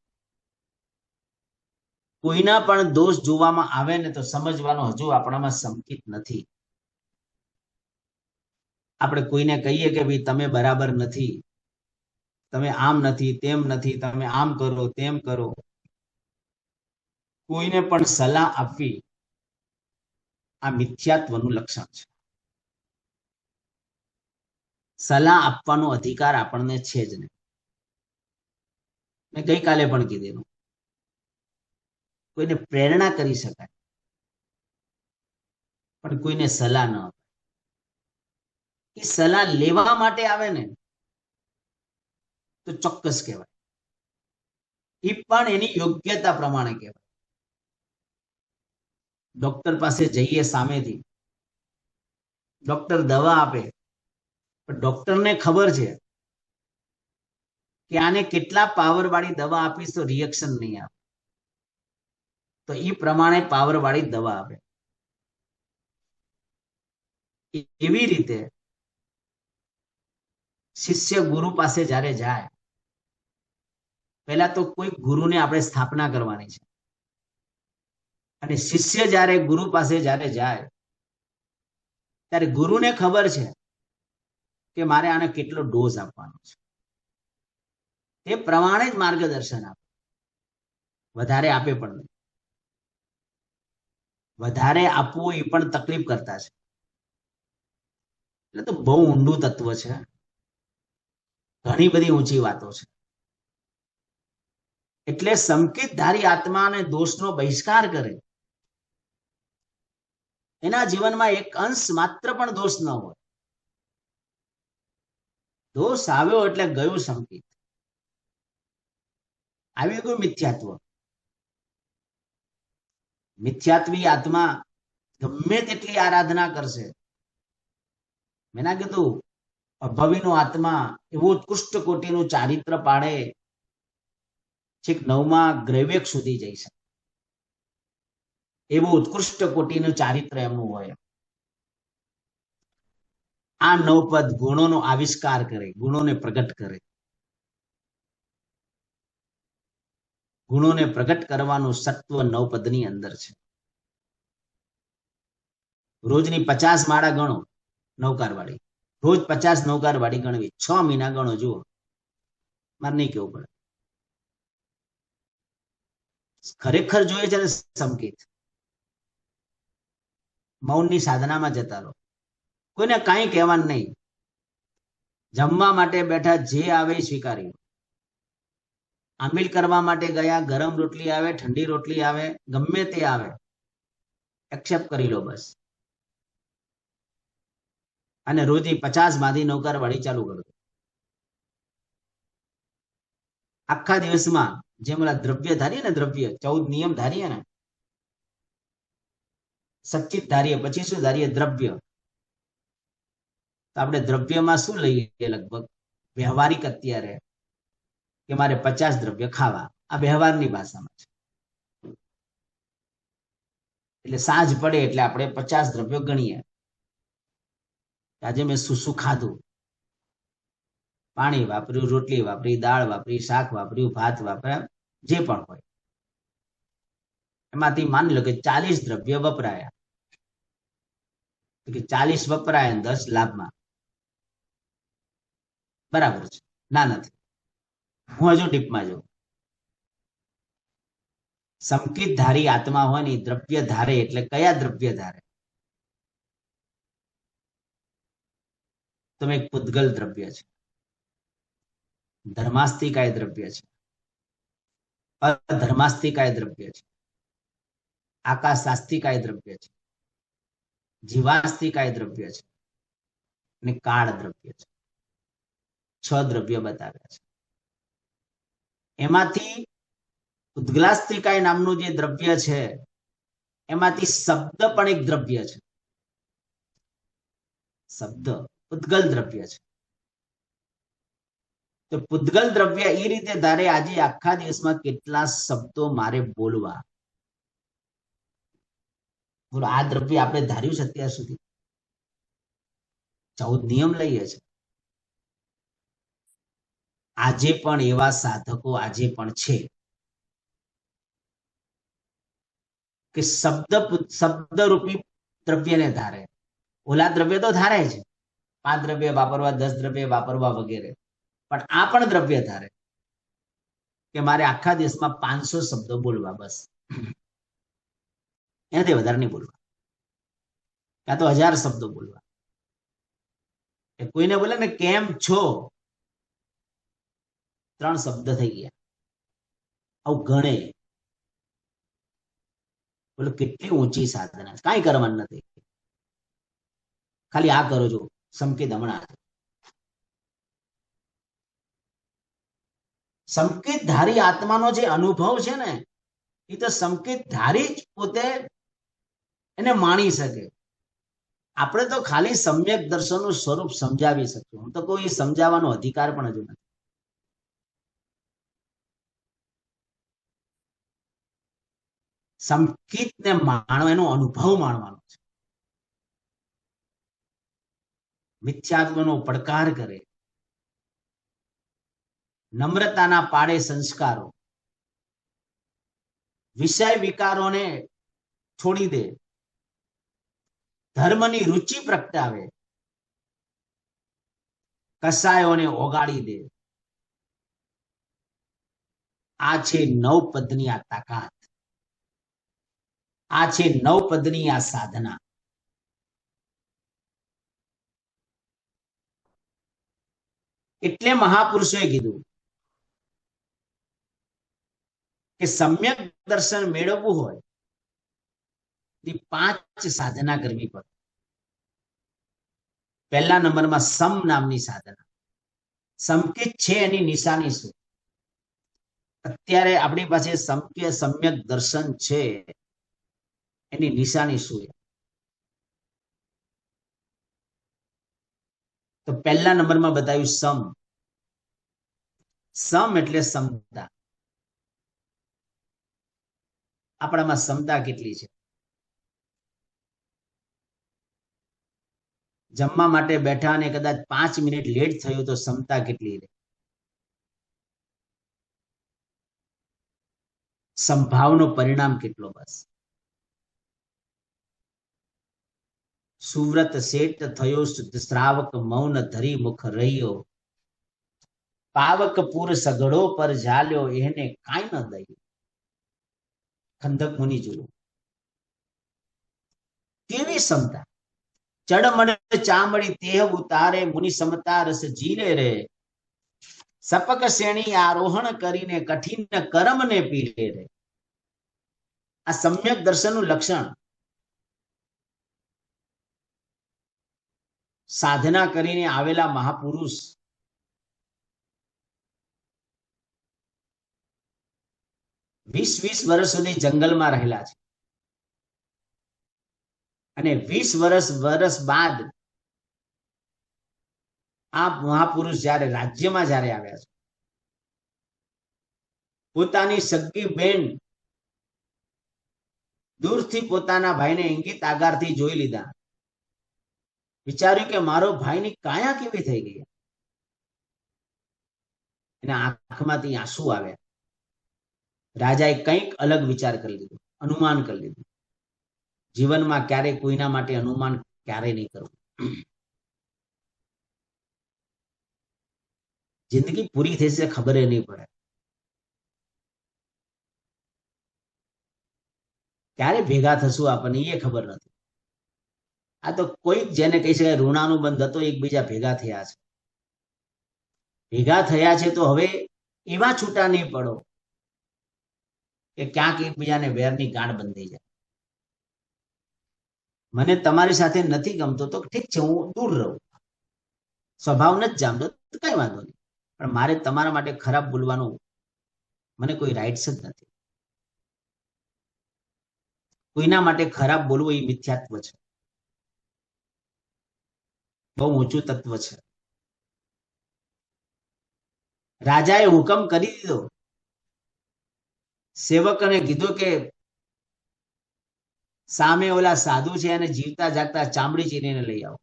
કોઈના પણ દોષ જોવામાં આવે ને તો સમજવાનો હજુ આપણામાં સંકેત નથી. આપણે કોઈને કહીએ કે ભાઈ તમે બરાબર નથી, તમે આમ નથી, તેમ નથી, તમે આમ કરો તેમ કરો. કોઈને પણ સલાહ આપવી આ મિથ્યાત્વનું લક્ષણ છે. સલાહ આપવાનો અધિકાર આપણને છે જ નહીં. મેં ગઈકાલે પણ કીધેલું, કોઈને પ્રેરણા કરી શકાય પણ કોઈને સલાહ ન અપાય. એ સલાહ લેવા માટે આવે ને તો ચોક્કસ કહેવાય. એ પણ એની યોગ્યતા પ્રમાણે કહેવાય. ડોક્ટર પાસે જઈએ સામેથી, ડોક્ટર દવા આપે, પણ ડોક્ટરને ખબર છે કે આને કેટલા પાવર વાળી દવા આપીશ તો રિએક્શન નહીં આવે, તો એ પ્રમાણે પાવર વાળી દવા આપે. એવી રીતે શિષ્ય ગુરુ પાસે જ્યારે જાય, પહેલા તો કોઈ ગુરુને આપણે સ્થાપના કરવાની છે, અને શિષ્ય જ્યારે ગુરુ પાસે જ્યારે જાય ત્યારે ગુરુને ખબર છે કે મારે આને કેટલો ડોઝ આપવાનો છે, તે પ્રમાણે જ માર્ગદર્શન આપે. વધારે આપે પણ નહીં. વધારે આપવું એ પણ તકલીફ કરતા છે. એટલે તો બહુ ઊંડું તત્વ છે, ઘણી બધી ઊંચી વાતો છે. એટલે સંકેતધારી આત્માને દોષનો બહિષ્કાર કરે, એના જીવનમાં એક અંશ માત્ર પણ દોષ ન હોય. દોષ આવ્યો એટલે ગયું સંકેત, આવી ગયું મિથ્યાત્વ. મિથ્યાત્વી આત્મા ગમે તેટલી આરાધના કરશે, મેં ના કીધું અભવીનો આત્મા એવું ઉત્કૃષ્ટ કોટીનું ચારિત્ર પાડે, છેક 9મા ગ્રૈવેક સુધી જઈ શકે, એવું ઉત્કૃષ્ટ કોટીનું ચારિત્ર એમનું હોય. આ 9 પદ ગુણોનો આવિષ્કાર કરે, ગુણોને પ્રગટ કરે. ગુણોને પ્રગટ કરવાનું સત્વ 9 પદની અંદર છે. રોજની 50 માળા ગણો નવકાર વાળી, રોજ 50 નવકાર વાળી ગણવી, 6 મહિના ગણો. જુઓ, મારે નહીં કેવું પડે. ખરેખર જોઈએ છે સંકેત. મૌનની સાધનામાં જતા રહો, કોઈને કાંઈ કહેવાનું નહીં. જમવા માટે બેઠા, જે આવે એ સ્વીકારી. આંબીલ કરવા માટે ગયા, ગરમ રોટલી આવે, ઠંડી રોટલી આવે, ગમે તે આવે, એક્સેપ્ટ કરી લો બસ. અને રોજની 50 માંથી નવકાર વાળી ચાલુ કરો. આખા દિવસમાં જેમ ઓલા દ્રવ્ય ધારીએ ને, દ્રવ્ય 14 નિયમ ધારીએ ને, સચ્ચિત ધારીએ, પછી શું ધારીએ? દ્રવ્ય. તો આપણે દ્રવ્યમાં શું લઈએ? લગભગ વ્યવહારિક અત્યારે કે મારે 50 દ્રવ્ય ખાવા, આ વ્યવહારની ભાષામાં છે. એટલે સાંજ પડે એટલે આપણે 50 દ્રવ્યો ગણીએ. આજે મેં શું શું ખાધું? પાણી વાપર્યું, રોટલી વાપરી, દાળ વાપરી, શાક વાપર્યું, ભાત વાપર્યા, જે પણ હોય એમાંથી માની લો કે 40 દ્રવ્ય વપરાયા. કે 40 વપરાય 10 લાભમાં. બરાબર છે? ના, નથી. હું હજુ ટીપમાં જાઉં. સંકેત ધારી આત્મા હોય ને, દ્રવ્ય ધારે એટલે કયા દ્રવ્ય ધારે? તમે એક પૂતગલ દ્રવ્ય છે, ધર્માસ્તિકાય દ્રવ્ય છે, અધર્માસ્તિકાય દ્રવ્ય છે, આકાશાસ્તિકાય દ્રવ્ય છે, જીવાસ્તિકાય દ્રવ્ય છે, અને કાળ દ્રવ્ય છે. 6 દ્રવ્ય બતાવ્યા છે. એમાંથી ઉદ્ગલાસ્તિકાય નામનું જે દ્રવ્ય છે, એમાંથી શબ્દ પણ એક દ્રવ્ય છે. શબ્દ પૂતગલ દ્રવ્ય છે. તો પૂતગલ દ્રવ્ય એ રીતે ધારે, આજે આખા દિવસમાં કેટલા શબ્દો મારે બોલવા. બોલો, આ દ્રવ્ય આપણે ધાર્યું છે અત્યાર સુધી? 14 નિયમ લઈએ છે. આજે પણ એવા સાધકો આજે પણ છે કે શબ્દરૂપી દ્રવ્યને ધારે. ઓલા દ્રવ્ય તો ધારે છે, 5 દ્રવ્ય વાપરવા, 10 દ્રવ્ય વાપરવા વગેરે, પણ આ પણ દ્રવ્ય ધારે કે મારે આખા દિવસમાં 500 શબ્દો બોલવા, બસ. એનાથી વધારે નહીં બોલવા, કાં તો 1000 શબ્દો બોલવા. કોઈને બોલે ને કેમ છો, 3 શબ્દ થઈ ગયા. આવું ગણે. બોલો, કેટલી ઊંચી સાધના. કાંઈ કરવાનું નથી, ખાલી આ કરો. છો સંકેત હમણાં સંકેત ધારી આત્માનો જે અનુભવ છે ને, એ તો સંકેત ધારી જ પોતે એને માણી શકે. આપણે તો ખાલી સમ્યક દર્શનનું સ્વરૂપ સમજાવી શકીએ. હું તો કોઈ સમજાવવાનો અધિકાર પણ હજુ નથી. સંકેતને માણવાનો, એનો અનુભવ માણવાનો છે. મિથ્યાત્વનો પડકાર કરે, નમ્રતાના પાડે સંસ્કારો, વિષય વિકારોને છોડી દે, ધર્મની રુચિ પ્રગટાવે, કસાયોને ઓગાળી દે. આ છે નવ પદની આ તાકાત, આ છે નવ પદની આ સાધના. એટલે મહાપુરુષોએ કીધું કે સમ્યક દર્શન મેળવવું હોય એ 5 સાધના કરવી પડે. પહેલા નંબરમાં સમ નામની સાધના. સંકેત છે એની નિશાની શું? અત્યારે આપણી પાસે સમ્યક દર્શન છે, એની નિશાની શું? તો પહેલા નંબરમાં બતાવ્યું સમ. સમ એટલે સમતા. આપણામાં ક્ષમતા કેટલી છે? જમવા માટે બેઠા અને કદાચ 5 મિનિટ લેટ થયું તો ક્ષમતા કેટલી રહે? સંભાવનો પરિણામ કેટલો? બસ. સુવ્રત શેઠ થયો શુદ્ધ શ્રાવક, મૌન ધરી મુખ રહ્યો, પાવક પૂર સઘળો પર ઝાલ્યો, એને કાંઈ ન દઈ. ખંડક મુનિ જોયું કેવી ક્ષમતા. ચડમડ ચામડી તેહ ઉતારે, મુનિ સમતા રસ જીરે રે, સપક શ્રેણી આરોહણ કરીને કઠિન કર્મને પીરે રે. આ સમ્યક દર્શનનું લક્ષણ. સાધના કરીને આવેલા મહાપુરુષ વીસ વર્ષ સુધી જંગલમાં રહેલા છે, અને 20 વર્ષ બાદ આ મહાપુરુષ જયારે રાજ્યમાં જયારે આવ્યા છે, પોતાની સગી બેન દૂરથી પોતાના ભાઈને ઇંગિત આગારથી જોઈ લીધા. વિચાર્યું કે મારો ભાઈની કાયા કેવી થઈ ગઈ. એના આંખમાંથી આંસુ આવ્યા. રાજાએ કંઈક અલગ વિચાર કરી લીધો, અનુમાન કરી લીધું. જીવનમાં ક્યારેય કોઈના માટે અનુમાન ક્યારે નહીં કરવું. જિંદગી પૂરી થશે ખબર નહીં પડે. ક્યારે ભેગા થશું આપણને એ ખબર નથી. આ તો કોઈક જેને કહી શકાય ઋણાનું બંધ હતો, એકબીજા ભેગા થયા છે. ભેગા થયા છે તો હવે એવા છૂટા નહીં પડો કે ક્યાંક એકબીજાને વેરની ગાંઠ બંધાઈ જાય. મને તમારી સાથે નથી ગમતો તો ઠીક છે, હું દૂર રહું. સ્વભાવ નથી જામતો તો કઈ વાંધો નહીં, પણ મારે તમારા માટે ખરાબ બોલવાનું મને કોઈ રાઇટ્સ જ નથી. કોઈના માટે ખરાબ બોલવું એ મિથ્યાત્વ છે, બહુ ઊંચું તત્વ છે. રાજાએ હુકમ કરી દીધો, સેવકને કીધું કે સામે ઓલા સાધુ છે અને જીવતા જાગતા ચામડી ચીરીને લઈ આવો.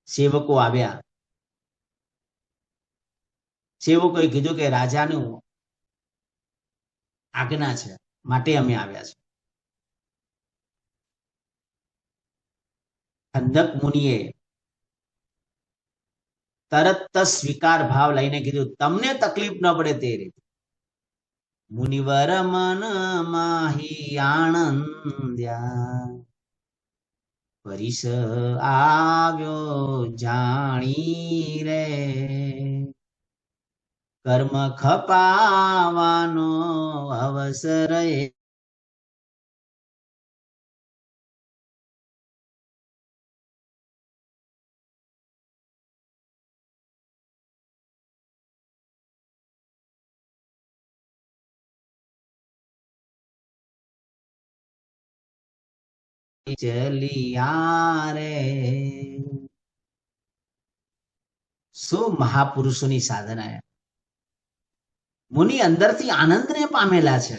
સેવકો આવ્યા. સેવકોએ કીધું કે રાજાનું આજ્ઞા છે માટે અમે આવ્યા છે. ખંડક મુનિએ તરત સ્વીકાર ભાવ લઈને કીધું તમને તકલીફ ન પડે તે રીતે. મુનિવર મન માહી આણંદ્યા, પરિસ આવ્યો જાણી રે, કર્મ ખપાવાનો અવસર ચલિયા રે. શું મહાપુરુષોની સાધના. મુનિ અંદરથી આનંદને પામેલા છે.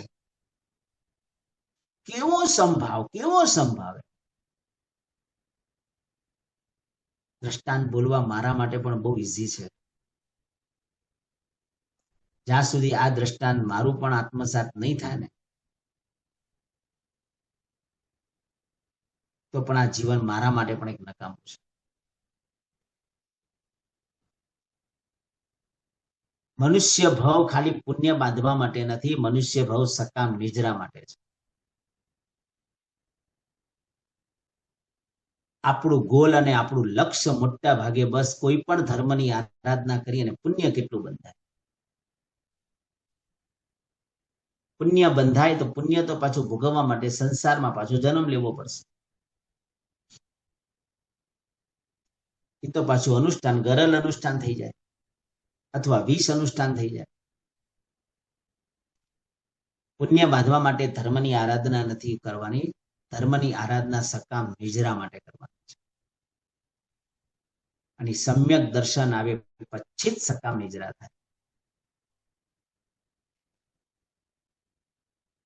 કેવો સંભાવ, કેવો સંભાવ. દ્રષ્ટાંત બોલવા મારા માટે પણ બહુ ઈઝી છે. જ્યાં સુધી આ દ્રષ્ટાંત મારું પણ આત્મસાત નહીં થાય ને, તો પણ આ જીવન મારા માટે પણ એક નકામું છે. મનુષ્ય ભાવ ખાલી પુણ્ય બાંધવા માટે નથી, મનુષ્ય ભાવ સકામ નિજરા માટે છે. આપણું ગોલ અને આપણું લક્ષ્ય મોટા ભાગે બસ કોઈ પણ ધર્મની આરાધના કરી અને પુણ્ય કેટલું બંધાય. પુણ્ય બંધાય તો પુણ્ય તો પાછું ભોગવવા માટે સંસારમાં પાછો જન્મ લેવો પડશે. એ તો પાછું અનુષ્ઠાન, ગરલ અનુષ્ઠાન થઈ જાય અથવા 20 અનુષ્ઠાન થઈ જાય. પુણ્ય બાંધવા માટે ધર્મની આરાધના નથી કરવાની, ધર્મની આરાધના સકામ નિજરા માટે કરવાની છે. અને સમ્યક દર્શન આવે પછી જ સકામ નિજરા થાય.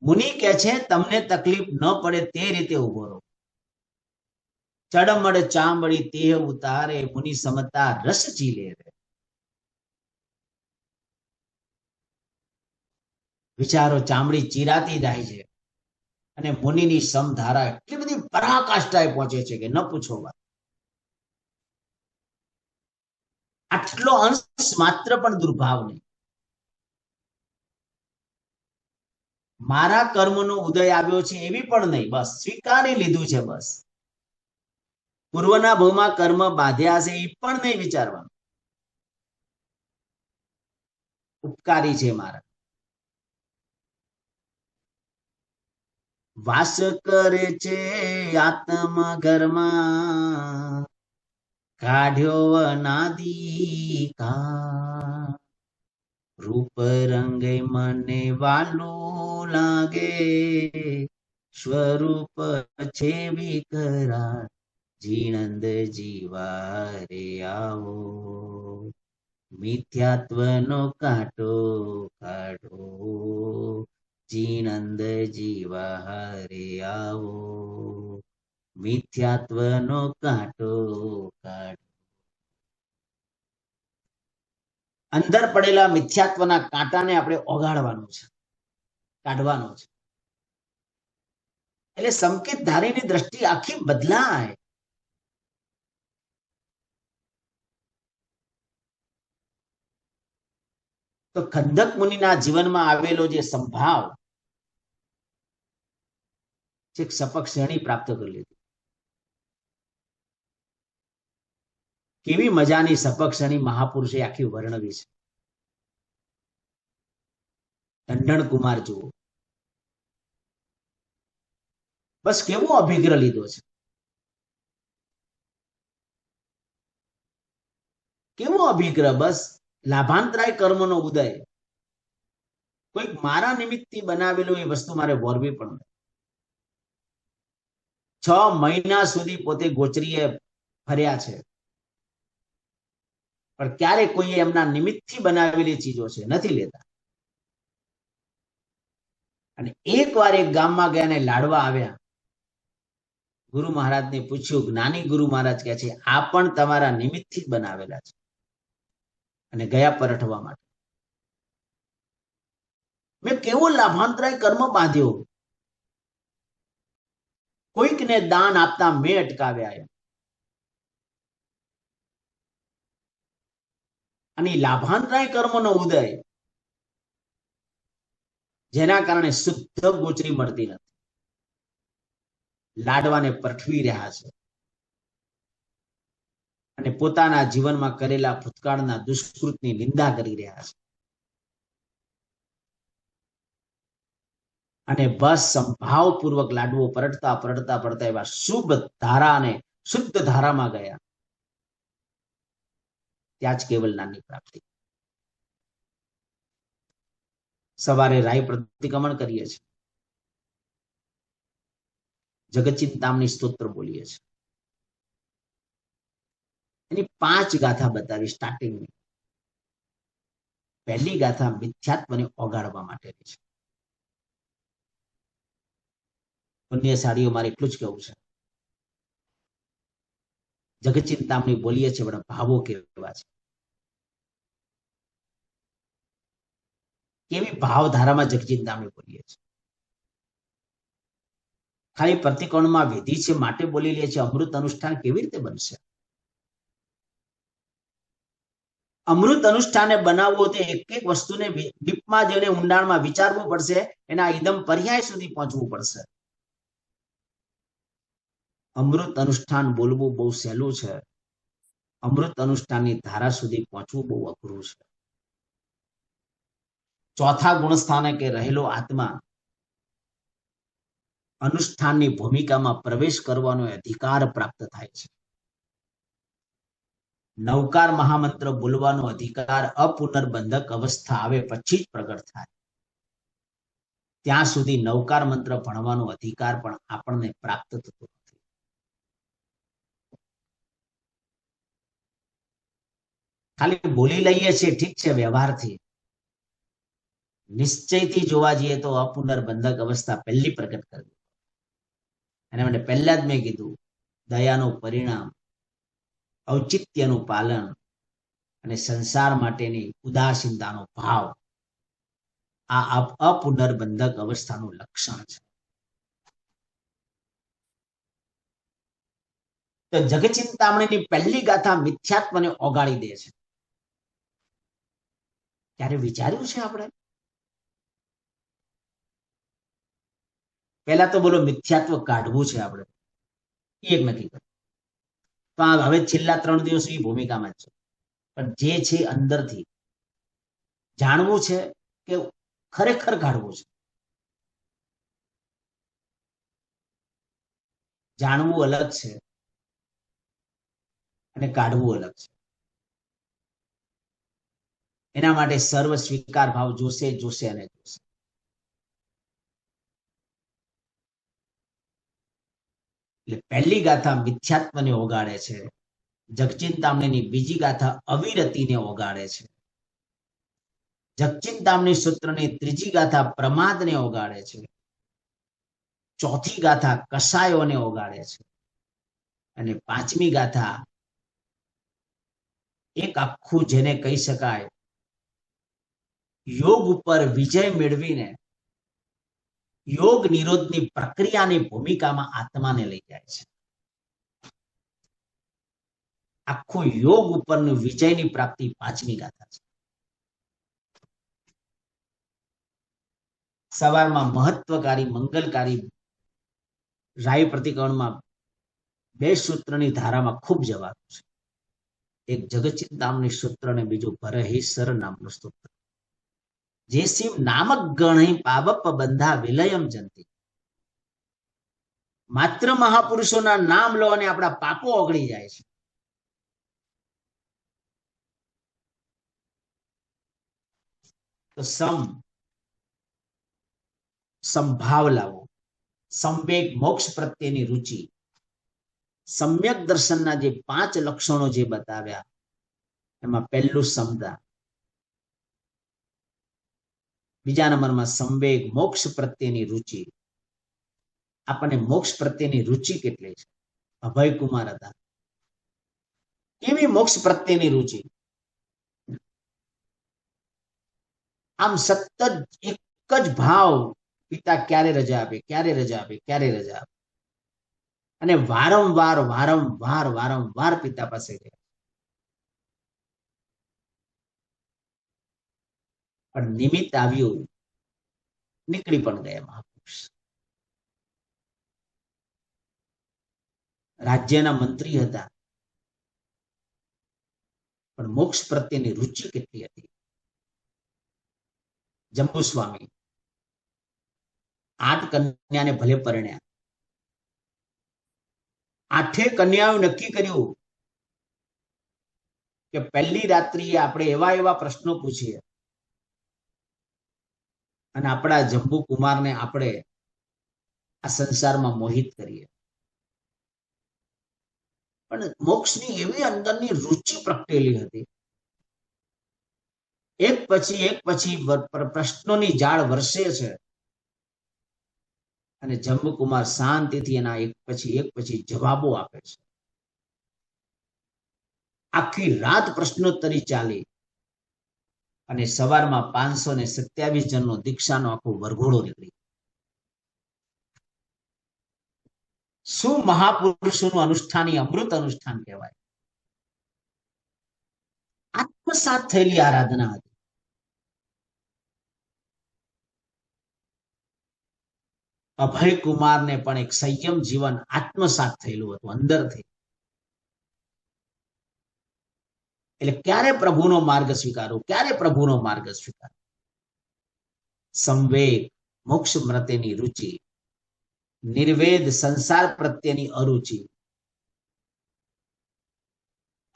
મુનિ કહે છે તમને તકલીફ ન પડે તે રીતે ઉભો રહો. ચડમડ ચામડી તેહ ઉતારે, મુનિ સમતા રસ ઝીલે રે. વિચારો ચામડી ચીરાતી જાય છે અને મુનિની સમધારા એટલી બધી પરાકાષ્ઠાએ પહોંચે છે કે ન પૂછો વાત. આટલો અંશ માત્ર પણ દુર્ભાવ નહીં. મારા કર્મનો ઉદય આવ્યો છે એવી પણ નહીં, બસ સ્વીકારી લીધું છે. બસ પૂર્વના ભવમાં કર્મ બાંધ્યા છે એ પણ નહીં વિચારવાનું. ઉપકારી છે મારા. વાસ કરે છે આત્મ ઘરમાં, કાઢ્યો અનાદિ કાળ. રૂપ રંગે મને વાલું લાગે, સ્વરૂપ છે વિકરાળ. જીણંદ જીવા રે આવો, મિથ્યાત્વનો કાંટો કાઢો. જીણંદ જીવા રે આવો, મિથ્યાત્વનો કાંટો કાઢો. અંદર પડેલા મિથ્યાત્વના કાંટાને આપણે ઓગાળવાનું છે, કાઢવાનો છે. એટલે સંકેત ધારીની દ્રષ્ટિ આખી બદલાય. તો ખંડક મુનિના જીવનમાં આવેલો જે સંભાવ છે, સપક શ્રેણી પ્રાપ્ત કરી લીધી. કેવી મજાની સપક શ્રેણી મહાપુરુષે આખી વર્ણવી છે. ટંડણ કુમાર જુઓ, બસ કેવો અભિગ્રહ લીધો છે, કેવો અભિગ્રહ. બસ લાભાંતરાય કર્મનો ઉદય, કોઈક મારા નિમિત્તથી બનાવેલું એ વસ્તુ મારે વોરવી પણ નહીં. 6 મહિના સુધી પોતે ગોચરીએ ફર્યા છે, પણ ક્યારે કોઈએ એમના નિમિત્તથી બનાવેલી ચીજો છે નથી લેતા. અને એકવાર એક ગામમાં ગયા ને લાડવા આવ્યા. ગુરુ મહારાજને પૂછ્યું, જ્ઞાની ગુરુ મહારાજ કહે છે આ પણ તમારા નિમિત્તથી જ બનાવેલા છે. અને ગયા પરઠવા માટે. મેં કેવો લાભાંતરાય કર્મ બાંધ્યો. કોઈકને દાન આપતા મેં અટકાવ્યા. અને લાભાંતરાય કર્મનો ઉદય, જેના કારણે શુદ્ધ ગોચરી મળતી નથી, લાડવાને પરઠવી રહ્યા છે અને પોતાના જીવનમાં કરેલા ભૂતકાળના દુષ્કૃતની નિંદા કરી રહ્યા છે. અને બસ સંભાવપૂર્વક લાડવો પરટતા પરટતા પડતા એવા શુભ ધારા અને શુદ્ધ ધારામાં ગયા. ત્યાં જ કેવલ નાની પ્રાપ્તિ. સવારે રાય પ્રતિક્રમણ કરીએ છીએ, જગતચિંતામણી સ્તોત્ર બોલીએ છીએ. એની 5 ગાથા બતાવી સ્ટાર્ટિંગની. પહેલી ગાથા મિથ્યાત્વને ઓગાળવા માટેની છે. પુણ્યશાળીઓ મારે એટલું જ કહેવું છે, જગતચિંતામણી બોલીએ છીએ પણ ભાવો કેવા છે, કેવી ભાવધારામાં જગતચિંતામણી બોલીએ છીએ. ખાલી પ્રતિકોણમાં વિધિ છે માટે બોલી લે છે, અમૃત અનુષ્ઠાન કેવી રીતે બનશે? અમૃત અનુષ્ઠાને બનાવવું તે એક એક વસ્તુને ડીપમાં જઈને ઊંડાણમાં વિચારવું પડશે, એના ઇદમ પર્યાય સુધી પહોંચવું પડશે. અમૃત અનુષ્ઠાન બોલવું બહુ સહેલું છે, અમૃત અનુષ્ઠાનની ધારા સુધી પહોંચવું બહુ અઘરું છે. ચોથા ગુણસ્થાને કે રહેલો આત્મા અનુષ્ઠાનની ભૂમિકામાં પ્રવેશ કરવાનો અધિકાર પ્રાપ્ત થાય છે. નવકાર મહામંત્ર બોલવાનો અધિકાર અપુનર્બંધક અવસ્થા આવે પછી જ પ્રગટ થાય. ત્યાં સુધી નવકાર મંત્ર ભણવાનો અધિકાર પણ આપણને પ્રાપ્ત થતો નથી. ખાલી બોલી લઈએ છીએ, ઠીક છે, વ્યવહારથી. નિશ્ચયથી જોવા જઈએ તો અપુનર્બંધક અવસ્થા પહેલી પ્રગટ કરવી. એના માટે પહેલા જ મેં કીધું, દયાનું પરિણામ, ઔચિત્યનું પાલન અને સંસાર માટેની ઉદાસીનતાનો ભાવ, આ અપુનર્બંધક અવસ્થાનું લક્ષણ છે. તો જગતચિંતામણીની પહેલી ગાથા મિથ્યાત્વને ઓગાળી દે છે. ત્યારે વિચાર્યું છે આપણે? પહેલા તો બોલો મિથ્યાત્વ કાઢવું છે આપણે, એક નક્કી કર્યું. તો હવે છેલ્લા 3 દિવસ એ ભૂમિકામાં જ છે. પણ જે છે અંદરથી જાણવું છે કે ખરેખર કાઢવું છે. જાણવું અલગ છે અને કાઢવું અલગ છે. એના માટે સર્વ સ્વીકાર ભાવ જોશે જોશે અને જોશે. એટલે પહેલી ગાથા મિથ્યાત્વને ઓગાળે છે, જગતચિંતામણીની બીજી ગાથા અવિરતિને ઓગાળે છે, જગતચિંતામણી સૂત્રની ત્રીજી ગાથા પ્રમાદને ઓગાળે છે, ચોથી ગાથા કસાયોને ઓગાળે છે, અને પાંચમી ગાથા એક આખું જેને કહી શકાય યોગ ઉપર વિજય મેળવીને યોગ નિરોધની પ્રક્રિયાની ભૂમિકામાં આત્માને લઈ જાય છે. આખું યોગ ઉપરનું વિજયની પ્રાપ્તિ પાંચમી ગાથા છે. સવારમાં મહત્વકારી મંગલકારી રાય પ્રતિકરણમાં 2 સૂત્રની ધારામાં ખૂબ જવાનું છે. એક જગતચિંતામણી સૂત્ર અને બીજું ભરહેશ્વર નામનું સૂત્ર. જે શિવ નામક ગણહી પાવપ બંધા વિલયમ જંતી. માત્ર મહાપુરુષોના નામ લો અને આપણા પાપો ઓગળી જાય છે. તો સંભાવ લાવો, સંવેગ મોક્ષ પ્રત્યેની રુચિ, સમ્યક દર્શનના જે 5 લક્ષણો જે બતાવ્યા, એમાં પહેલું સમતા, બીજા નંબરમાં સંવેગ મોક્ષ પ્રત્યેની રુચિ. આપણને મોક્ષ પ્રત્યેની રુચિ કેટલી છે? અભયકુમાર હતા, કેવી મોક્ષ પ્રત્યેની રુચિ? આમ સતત એક જ ભાવ, પિતા ક્યારે રજા આપે, ક્યારે રજા આપે, ક્યારે રજા આપે, અને વારંવાર વારંવાર વારંવાર પિતા પાસે ગયા. પણ નિમિત્ત આવ્યું, નીકળી પણ ગયા મહાપુરુષ. રાજ્યના મંત્રી હતા, પણ મોક્ષ પ્રત્યેની રુચિ કેટલી હતી? જંબુસ્વામી 8 કન્યાને ભલે પરણ્યા, 8 કન્યાઓ નક્કી કર્યું કે પહેલી રાત્રિએ આપણે એવા એવા પ્રશ્નો પૂછીએ અને આપણા જંબુ કુમારને આપણે આ સંસારમાં મોહિત કરીએ. પણ મોક્ષની એવી અંદરની રુચિ પ્રગટેલી હતી. એક પછી પ્રશ્નોની જાળ વર્ષે છે અને જંબુકુમાર શાંતિથી એના એક પછી જવાબો આપે છે. આખી રાત પ્રશ્નોત્તરી ચાલી અને સવારમાં 527 જણનો દીક્ષાનો આખો વરઘોડો નીકળી. શું મહાપુરુષોનું અનુષ્ઠાન અમૃત અનુષ્ઠાન કહેવાય. આત્મસાત થયેલી આરાધના હતી. અભય કુમારને પણ એક સંયમ જીવન આત્મસાત થયેલું હતું અંદરથી. એટલે ક્યારે પ્રભુનો માર્ગ સ્વીકારો, ક્યારે પ્રભુનો માર્ગ સ્વીકારો. સંવેગ, મોક્ષ પ્રત્યેની રુચિ, નિર્વેદ સંસાર પ્રત્યેની અરુચિ.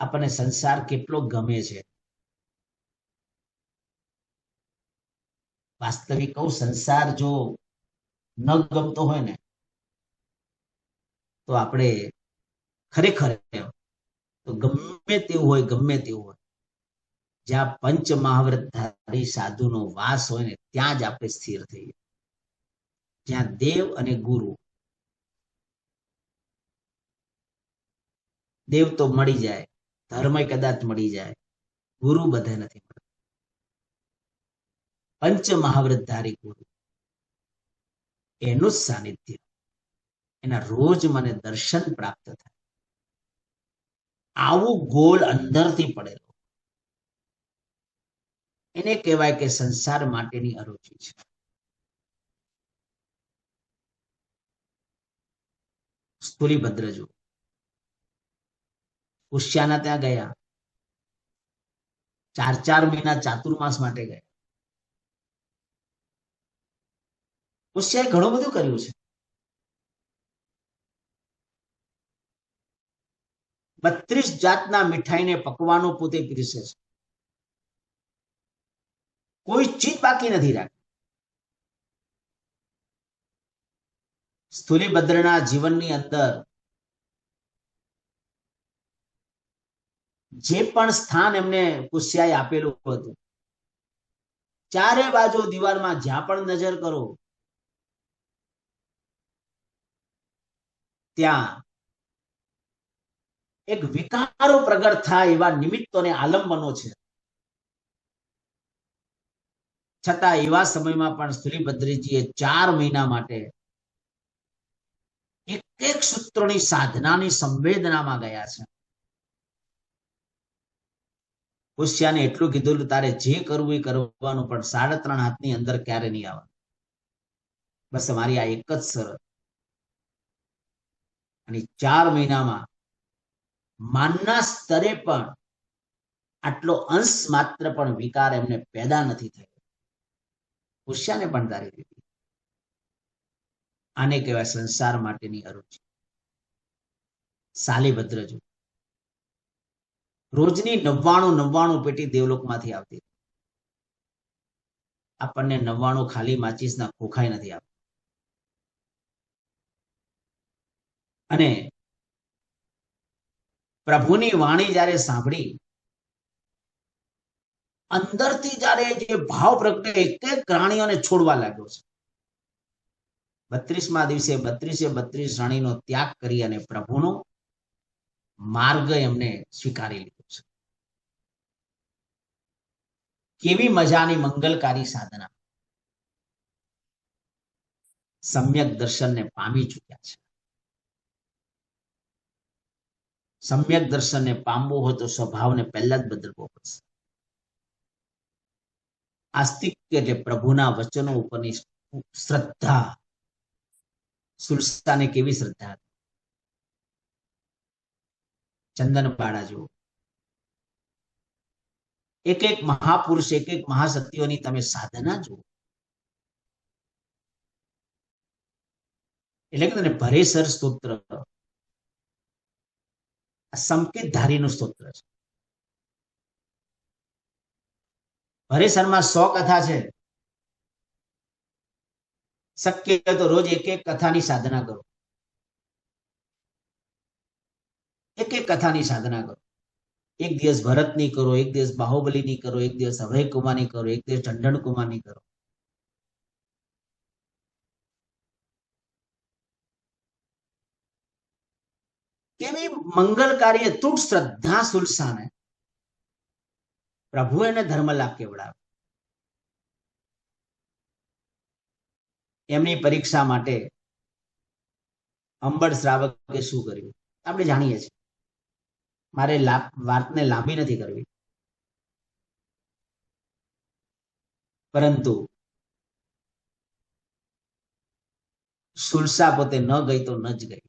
આપણને સંસાર કેટલો ગમે છે. વાસ્તવિક કહું, સંસાર જો ન ગમતો હોય ને તો આપણે ખરેખર તો ગમે તેવું હોય જ્યાં પંચ મહાવ્રતધારી સાધુનો વાસ હોય ને ત્યાં જ આપણે સ્થિર થઈએ. જ્યાં દેવ અને ગુરુ, દેવ તો મળી જાય, ધર્મ કદાચ મળી જાય, ગુરુ બધે નથી મળતા. પંચ મહાવ્રતધારી ગુરુ, એનું જ સાનિધ્ય, એના રોજ મને દર્શન પ્રાપ્ત થાય. આવું ગોલ અંદરથી પડેલો, એને કહેવાય કે સંસાર માટેની અરુચિ છે. સ્થૂલીભદ્ર જો પુષ્યાના ત્યાં ગયા, 4 મહિના ચાતુર્માસ માટે ગયા. પુષ્યાએ ઘણું બધું કર્યું છે. 32 જાતના મીઠાઈને પકવાનો પોતે પીરસે છે. કોઈ ચીજ બાકી નથી રાખી. સ્થૂલીભદ્રના જીવનની અંદર જે પણ સ્થાન એમને પુષ્યાએ આપેલું હતું, ચારે બાજુ દિવાલમાં જ્યાં પણ નજર કરો ત્યાં એક વિકારો પ્રગટ થાય એવા નિમિત્તોને આલંબનો છે. છતાં એવા સમયમાં પણ સ્થૂલીભદ્રજીએ 4 મહિના માટે એક સૂત્રોની સાધનાની સંવેદનામાં ગયા છે. પુષ્યાને એટલું કીધું, તારે જે કરવું એ કરવાનું, પણ 3.5 હાથની અંદર ક્યારે નહીં આવવાનું. બસ મારી આ એક જ શરત. અને 4 મહિનામાં માનના સ્તરે પણ આટલો અંશ માત્ર પણ વિકાર એમને પેદા નથી થયો. પુષ્યાને પણ તારી દીધી. આને કહેવાય સંસાર માટેની અરુચિ. શાલીભદ્ર જો રોજની 99 પેટી દેવલોકમાંથી આવતી. આપણને 99 ખાલી માચીસના ખોખાઈ નથી આપતા. અને પ્રભુની વાણી જ્યારે સાંભળી, અંદરથી જ્યારે જે ભાવ પ્રગટે, એક રાણીઓને છોડવા લાગ્યો છે. 32મા દિવસે 32 રાણીનો ત્યાગ કરી અને પ્રભુનો માર્ગ એમને સ્વીકારી લીધો છે. કેવી મજાની મંગલકારી સાધના. સમ્યક દર્શનને પામી ચૂક્યા છે. સમ્યક દર્શનને પામવું હોય તો સ્વભાવને પહેલા જ બદલવો પડશે. આસ્તિક એટલે પ્રભુના વચનો ઉપરની શ્રદ્ધા. સુલતાને કેવી શ્રદ્ધા હતી. ચંદનબાળા જુઓ, એક મહાપુરુષ, એક મહાસત્યોની તમે સાધના જુઓ. એટલે કે ભરેસર સ્તોત્ર સંકેતધારીનું સ્તોત્ર છે. ભરેસરમાં 100 કથા છે. શક્ય હોય તો રોજ એક એક કથાની સાધના કરો, એક એક કથાની સાધના કરો. એક દિવસ ભરતની કરો, એક દિવસ બાહુબલીની કરો, એક દિવસ અભય કુમારની કરો, એક દિવસ ટંડન કુમારની કરો. કેવી મંગલકારી અતૂટ શ્રદ્ધા સુલસાને પ્રભુ એને ધર્મ લાભ કેવડાવે. એમની પરીક્ષા માટે અંબડ શ્રાવકે શું કર્યું આપણે જાણીએ છીએ. મારે વાતને લાંબી નથી કરવી, પરંતુ સુલસા પોતે ન ગઈ તો ન જ ગઈ.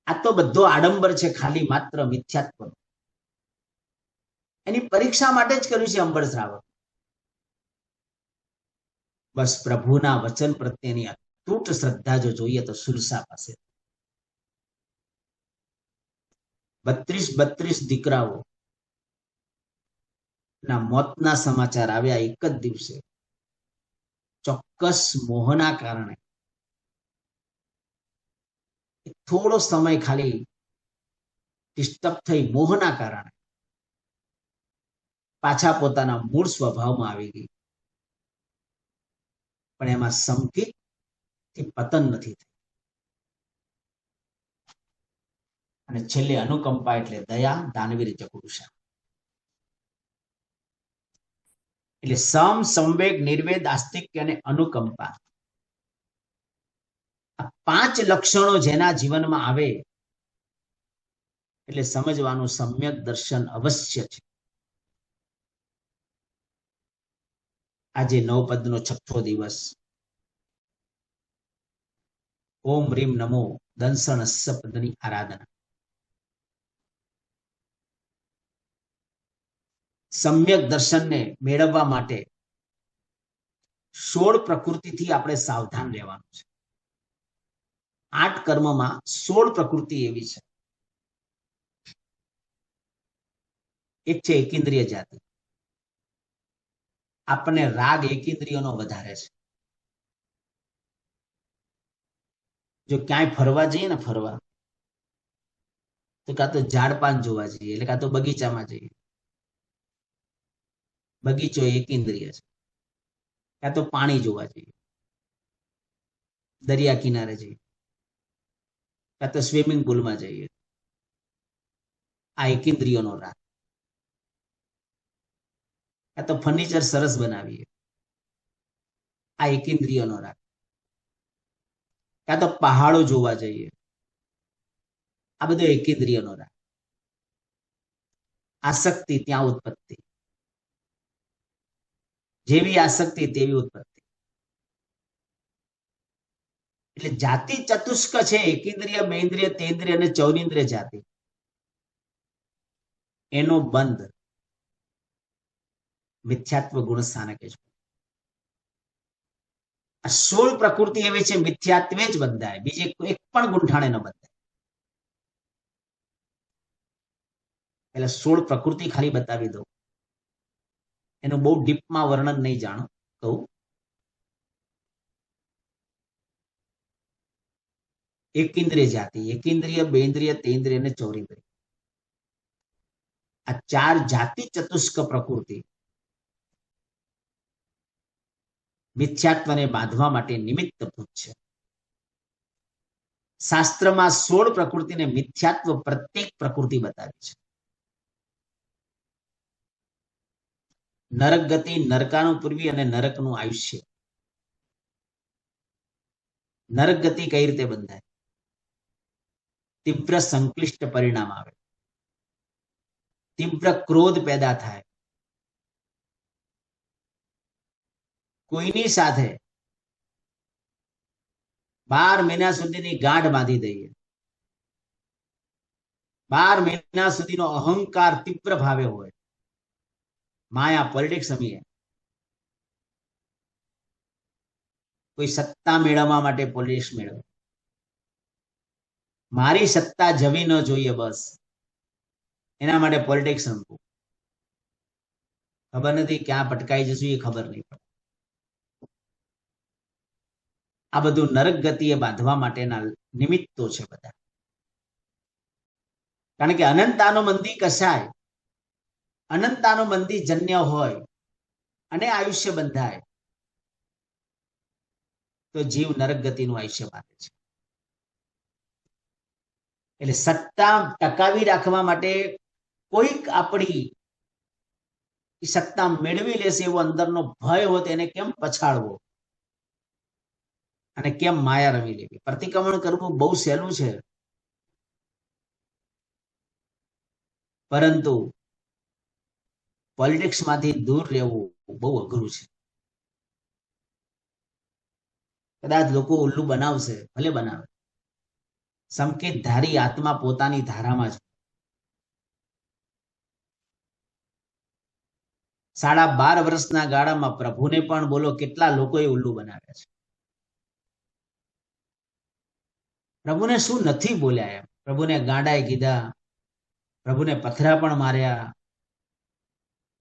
આ તો બધો આડંબર છે, ખાલી માત્ર મિથ્યાત્વ. એની પરીક્ષા માટે જ કર્યું છે અંબડ શ્રાવક. બસ પ્રભુના વચન પ્રત્યેની અતૂટ શ્રદ્ધા જો જોઈએ તો સુલસા પાસે 32 દીકરાઓ ના મોતના સમાચાર આવ્યા એક જ દિવસે. ચોક્કસ મોહના કારણે થોડો સમય ખાલી ડિસ્ટર્બ થઈ, મોહના કારણે પાછા પોતાના મૂળ સ્વભાવમાં આવી ગઈ. પણ એમાં સંકિત થી પતન નથી થઈ. અને છેલ્લે અનુકંપા એટલે દયા, દાનવીર ચકુરુષા. એટલે સમ, સંવેગ, નિર્વેદ, આસ્તિક્ય અને અનુકંપા, આ 5 લક્ષણો જેના જીવનમાં આવે એટલે સમજવાનું સમ્યક દર્શન અવશ્ય છે. આજે 9 પદનો 6થો દિવસ. ઓમ રીમ નમો દંસણસ્સ પદની આરાધના. સમ્યક દર્શનને મેળવવા માટે 16 પ્રકૃતિથી આપણે સાવધાન રહેવાનું છે. 8 કર્મમાં 16 પ્રકૃતિ એવી છે. એક છે એકેન્દ્રિય જાતિ. આપણને રાગ એકેન્દ્રિયનો વધારે છે. જો ક્યાંય ફરવા જઈએ ને, ફરવા તો કાં તો ઝાડપાન જોવા જઈએ, એટલે કાં તો બગીચામાં જઈએ. બગીચો એકેન્દ્રિય છે. કાં તો પાણી જોવા જઈએ, દરિયા કિનારે જઈએ, કાં તો સ્વિમિંગ પુલમાં જઈએ. આ એકેન્દ્રિયનો રાગ. કાં તો ફર્નિચર સરસ બનાવીએ, આ એકેન્દ્રિયનો રાગ. કાં તો પહાડો જોવા જઈએ, આ બધો એકેન્દ્રિયનો રાગ. આસક્તિ ત્યાં ઉત્પત્તિ, જેવી આસક્તિ તેવી ઉત્પત્તિ. એટલે જાતિ ચતુષ્ક છે, એકેન્દ્રિય, બેન્દ્રિય, તેન્દ્રિય અને ચૌરેન્દ્રિય જાતિ. એનો બંધ મિથ્યાત્વ ગુણ સ્થાનકે છે. આ 16 પ્રકૃતિ એવી છે, મિથ્યાત્વે જ બંધાય, બીજે એક પણ ગુંઠાણે ન બંધાય. એટલે 16 પ્રકૃતિ ખાલી બતાવી દઉં, એનું બહુ ડીપમાં વર્ણન નહીં જાણો કહું. એકેન્દ્રિય જાતિ, એકેન્દ્રિય, બેન્દ્રિય, તેન્દ્રિય અને ચૌરેન્દ્રિય. આ 4 જાતિ ચતુષ્ક પ્રકૃતિ મિથ્યાત્વને બાંધવા માટે નિમિત્તભૂત છે. શાસ્ત્રમાં 16 પ્રકૃતિને મિથ્યાત્વ પ્રત્યેક પ્રકૃતિ બતાવી છે. નરક ગતિ, નરકાનું પૂર્વી અને નરકનું આયુષ્ય. નરક ગતિ કઈ રીતે બંધાય? તીવ્ર સંક્લિષ્ટ પરિણામ આવે, તીવ્ર ક્રોધ પેદા થાય, કોઈની સાથે 12 મહિના સુધીની ગાંઠ બાંધી દઈએ, 12 મહિના સુધીનો અહંકાર તીવ્ર ભાવે હોય, માયા, પોલિટિક્સ રમીએ, કોઈ સત્તા મેળવવા માટે પોલિટિક્સ મેળવે, મારી સત્તા જવી ન જોઈએ, બસ એના માટે પોલિટિક્સ રમવું. ખબર નથી ક્યાં ભટકાઈ જશું, એ ખબર નહીં પડે. આ બધું નરક ગતિએ બાંધવા માટેના નિમિત્તો છે બધા. કારણ કે અનંતાનો મંદી કસાય, અનંતાનો મંદી જન્ય હોય અને આયુષ્ય બંધાય તો જીવ નરક ગતિનું આયુષ્ય બાંધે છે. એટલે સત્તા ટકાવી રાખવા માટે કોઈક આપણી સત્તા મેળવી લેશે એવો અંદરનો ભય હોત એને કેમ પછાડવો અને કેમ માયા રમી લેવી. પ્રતિક્રમણ કરવું બહુ સહેલું છે, પરંતુ પોલિટિક્સ માંથી દૂર રહેવું બહુ અઘરું છે. કદાચ લોકો ઉલ્લુ બનાવશે, ભલે બનાવે, સંકેત ધારી આત્મા પોતાની ધારામાં છે. 12.5 વર્ષના ગાળામાં પ્રભુને પણ બોલો કેટલા લોકોએ ઉલ્લુ બનાવ્યા છે. પ્રભુને શું નથી બોલ્યા એમ? પ્રભુને ગાંડાએ કીધા, પ્રભુને પથરા પણ માર્યા,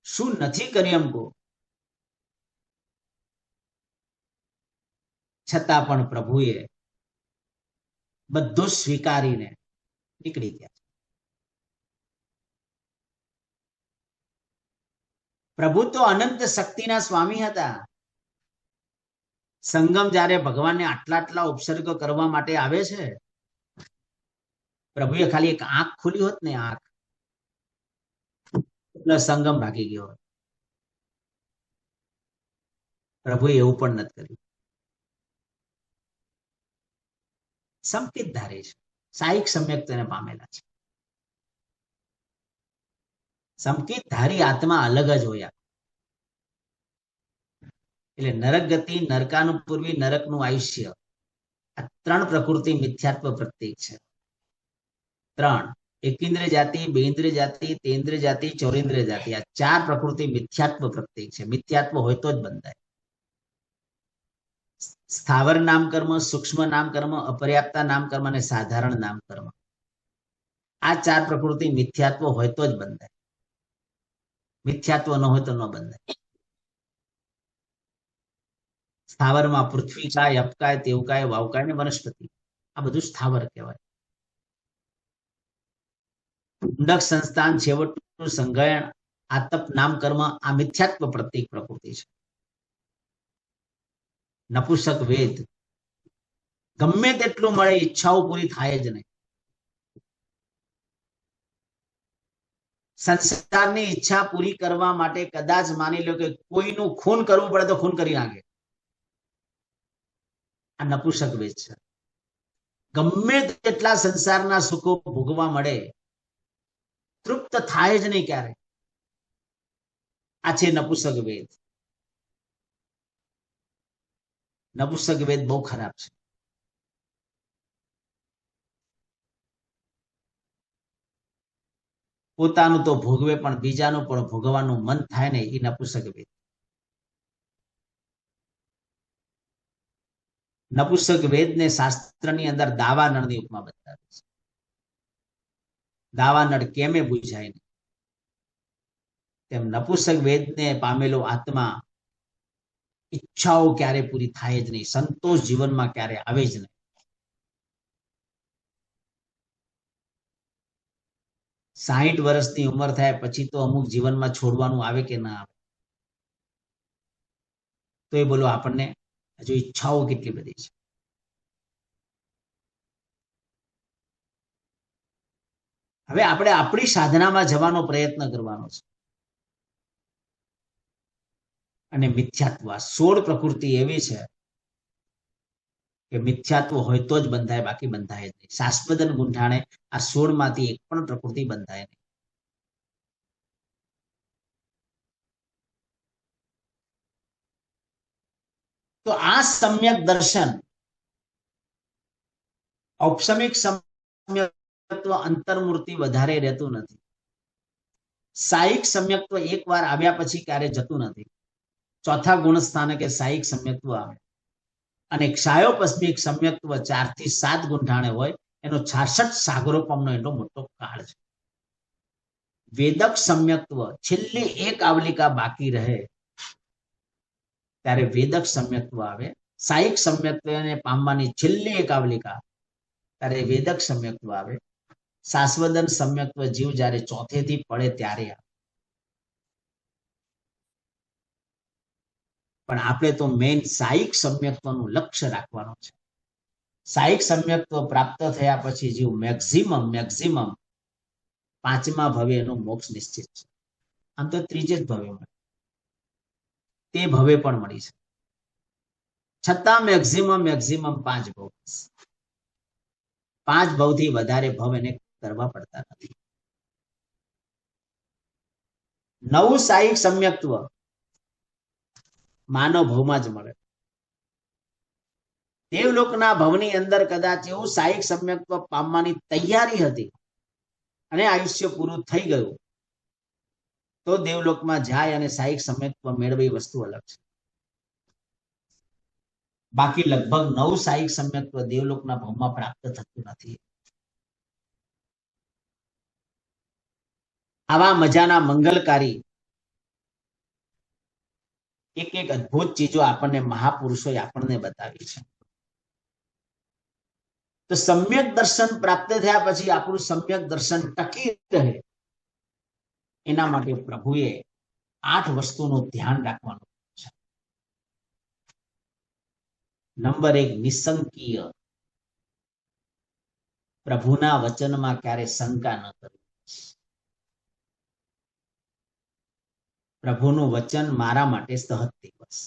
શું નથી કર્યું એમ કહો. છતાં પણ પ્રભુએ બધું સ્વીકારીને નીકળી ગયા. પ્રભુ તો અનંત શક્તિના સ્વામી હતા. સંગમ જ્યારે ભગવાનને આટલા ઉપસર્ગ કરવા માટે આવે છે, પ્રભુએ ખાલી એક આંખ ખુલી હોત ને, આંખ, એટલે સંગમ ભાગી ગયો હોત. પ્રભુએ એવું પણ નથી કર્યું. સંકેત ધારે છે, સાહિક સમ્યક તેને પામેલા છે. સંકેત ધારી આત્મા અલગ જ હોય. એટલે નરક ગતિ, નરકાનુપૂર્વી, નરકનું આયુષ્ય, આ 3 પ્રકૃતિ મિથ્યાત્વ પ્રત્યેક છે. 3 એકેન્દ્રિય જાતિ, બેન્દ્રિય જાતિ, તેન્દ્રિય જાતિ, ચોરેન્દ્રિય જાતિ, આ 4 પ્રકૃતિ મિથ્યાત્વ પ્રત્યેક છે. મિથ્યાત્વ હોય તો જ બંધાય. સ્થાવર નામ કર્મ, સૂક્ષ્મ નામ કર્મ, અપર્યાપ્તા નામ કર્મ અને સાધારણ નામ કર્મ, આ 4 પ્રકૃતિ મિથ્યાત્વ હોય તો જ બંધાય. મિથ્યાત્વ ન હોય તો ન બંધાય. સ્થાવરમાં પૃથ્વી કાય, અપકાય, તેવકાય, વાવકાય ને વનસ્પતિ, આ બધું સ્થાવર કહેવાય. ઊંડક સંસ્થાન, છેવટનું સંગયણ, આતપ નામ કર્મ, આ મિથ્યાત્વ પ્રત્યેક પ્રકૃતિ છે. નપુંસક વેદ, ગમે તેટલું મળે ઈચ્છાઓ પૂરી થાય જ નહીં. સંસારની ઈચ્છા પૂરી કરવા માટે કદાચ માની લો કે કોઈનું ખૂન કરવું પડે તો ખૂન કરી નાખે. આ નપુંસક વેદ છે. ગમે તેટલા સંસારના સુખો ભોગવા મળે, તૃપ્ત થાય જ નહીં ક્યારે. આ છે નપુંસક વેદ. નપુંસક વેદ બહુ ખરાબ છે. પોતાનું તો ભોગવે પણ બીજાનું પણ ભોગવવાનું મન થાય ને, એ નપુંસક વેદ. નપુંસક વેદને શાસ્ત્રની અંદર દાવાનળની ઉપમા બતાવે છે. દાવાનળ કેમે બુઝાય નહીં, તેમ નપુંસક વેદને પામેલો આત્મા ઈચ્છાઓ ક્યારે પૂરી થાય જ નહીં, સંતોષ જીવનમાં ક્યારે આવે જ નહીં. 60 વર્ષની ઉંમર થાય પછી તો અમુક જીવનમાં છોડવાનું આવે કે ના આવે, તો એ બોલો આપણને હજુ ઈચ્છાઓ કેટલી બધી છે. હવે આપણે આપણી સાધનામાં જવાનો પ્રયત્ન કરવાનો છે. અને મિથ્યાત્વ, 16 પ્રકૃતિ એવી છે કે મિથ્યાત્વ હોય તો જ બંધાય, બાકી બંધાય જ નહીં. શાસ્વદન ગુંઠાણે આ 16 માંથી એક પણ પ્રકૃતિ બંધાય નહીં. તો આ સમ્યક દર્શન, ઔપસમિક સમ્યક્ત્વ અંતર્મૂર્તિ વધારે રહેતું નથી. સાહિક સમ્યક્ત્વ એકવાર આવ્યા પછી ક્યારે જતું નથી. ચોથા ગુણ સ્થાનકે સાહિક સમ્યક્ત્વ આવે અને ક્ષાયોપસ્મિક સમ્યક્ત્વ 4 થી 7 ગુંઠાણે હોય, એનો 66 સાગરોપમનો એટલો મોટો કાળ છે. વેદક સમ્યક્ત્વ છેલ્લી એક આવલિકા બાકી રહે ત્યારે વેદક સમ્યક્ત્વ આવે સાયિક સમ્યક્ત્વને પામવાની છેલ્લી એકાવલિકા ત્યારે વેદક સમ્યક્ત્વ આવે. શાશ્વદન સમ્યક્ત્વ જીવ જ્યારે ચોથેથી પડે ત્યારે આવે. પણ આપણે તો મેઇન સાયિક સમ્યક્ત્વનું લક્ષ્ય રાખવાનું છે. સાયિક સમ્યક્ત્વ પ્રાપ્ત થયા પછી જીવ મેક્સિમમ 5મા ભવે એનું મોક્ષ નિશ્ચિત છે. આમ તો 3 જ ભવે મળે, તે ભવે પણ મળી છે, છતાં મેક્સિમમ 5 ભવ. 5 ભવથી વધારે ભવ એને કરવા પડતા નથી. નવું સાયિક સમ્યક્ત્વ માનવ ભવમાં જ મળે. દેવલોકના ભવની અંદર કદાચ એવું સાયિક સમ્યક્ત્વ પામવાની તૈયારી હતી અને આયુષ્ય પૂરું થઈ ગયું તો દેવલોકમાં જાય અને સાયિક સમ્યક્ત્વ મેળવે એ વસ્તુ અલગ છે. બાકી લગભગ 9 સાયિક સમ્યક્ત્વ દેવલોકના ભવમાં પ્રાપ્ત થતું નથી. આવા મજાના મંગલકારી એક અદ્ભુત ચીજો આપણને મહાપુરુષોએ આપણને બતાવી છે. તો સમ્યક દર્શન પ્રાપ્ત થયા પછી આપણું સમ્યક દર્શન ટકી રહે એના માટે પ્રભુએ 8 વસ્તુનું ધ્યાન રાખવાનું છે. નંબર 1, નિસંકીય. પ્રભુના વચનમાં ક્યારે શંકા ન કરવી. પ્રભુનું વચન મારા માટે સહજ દિવસ.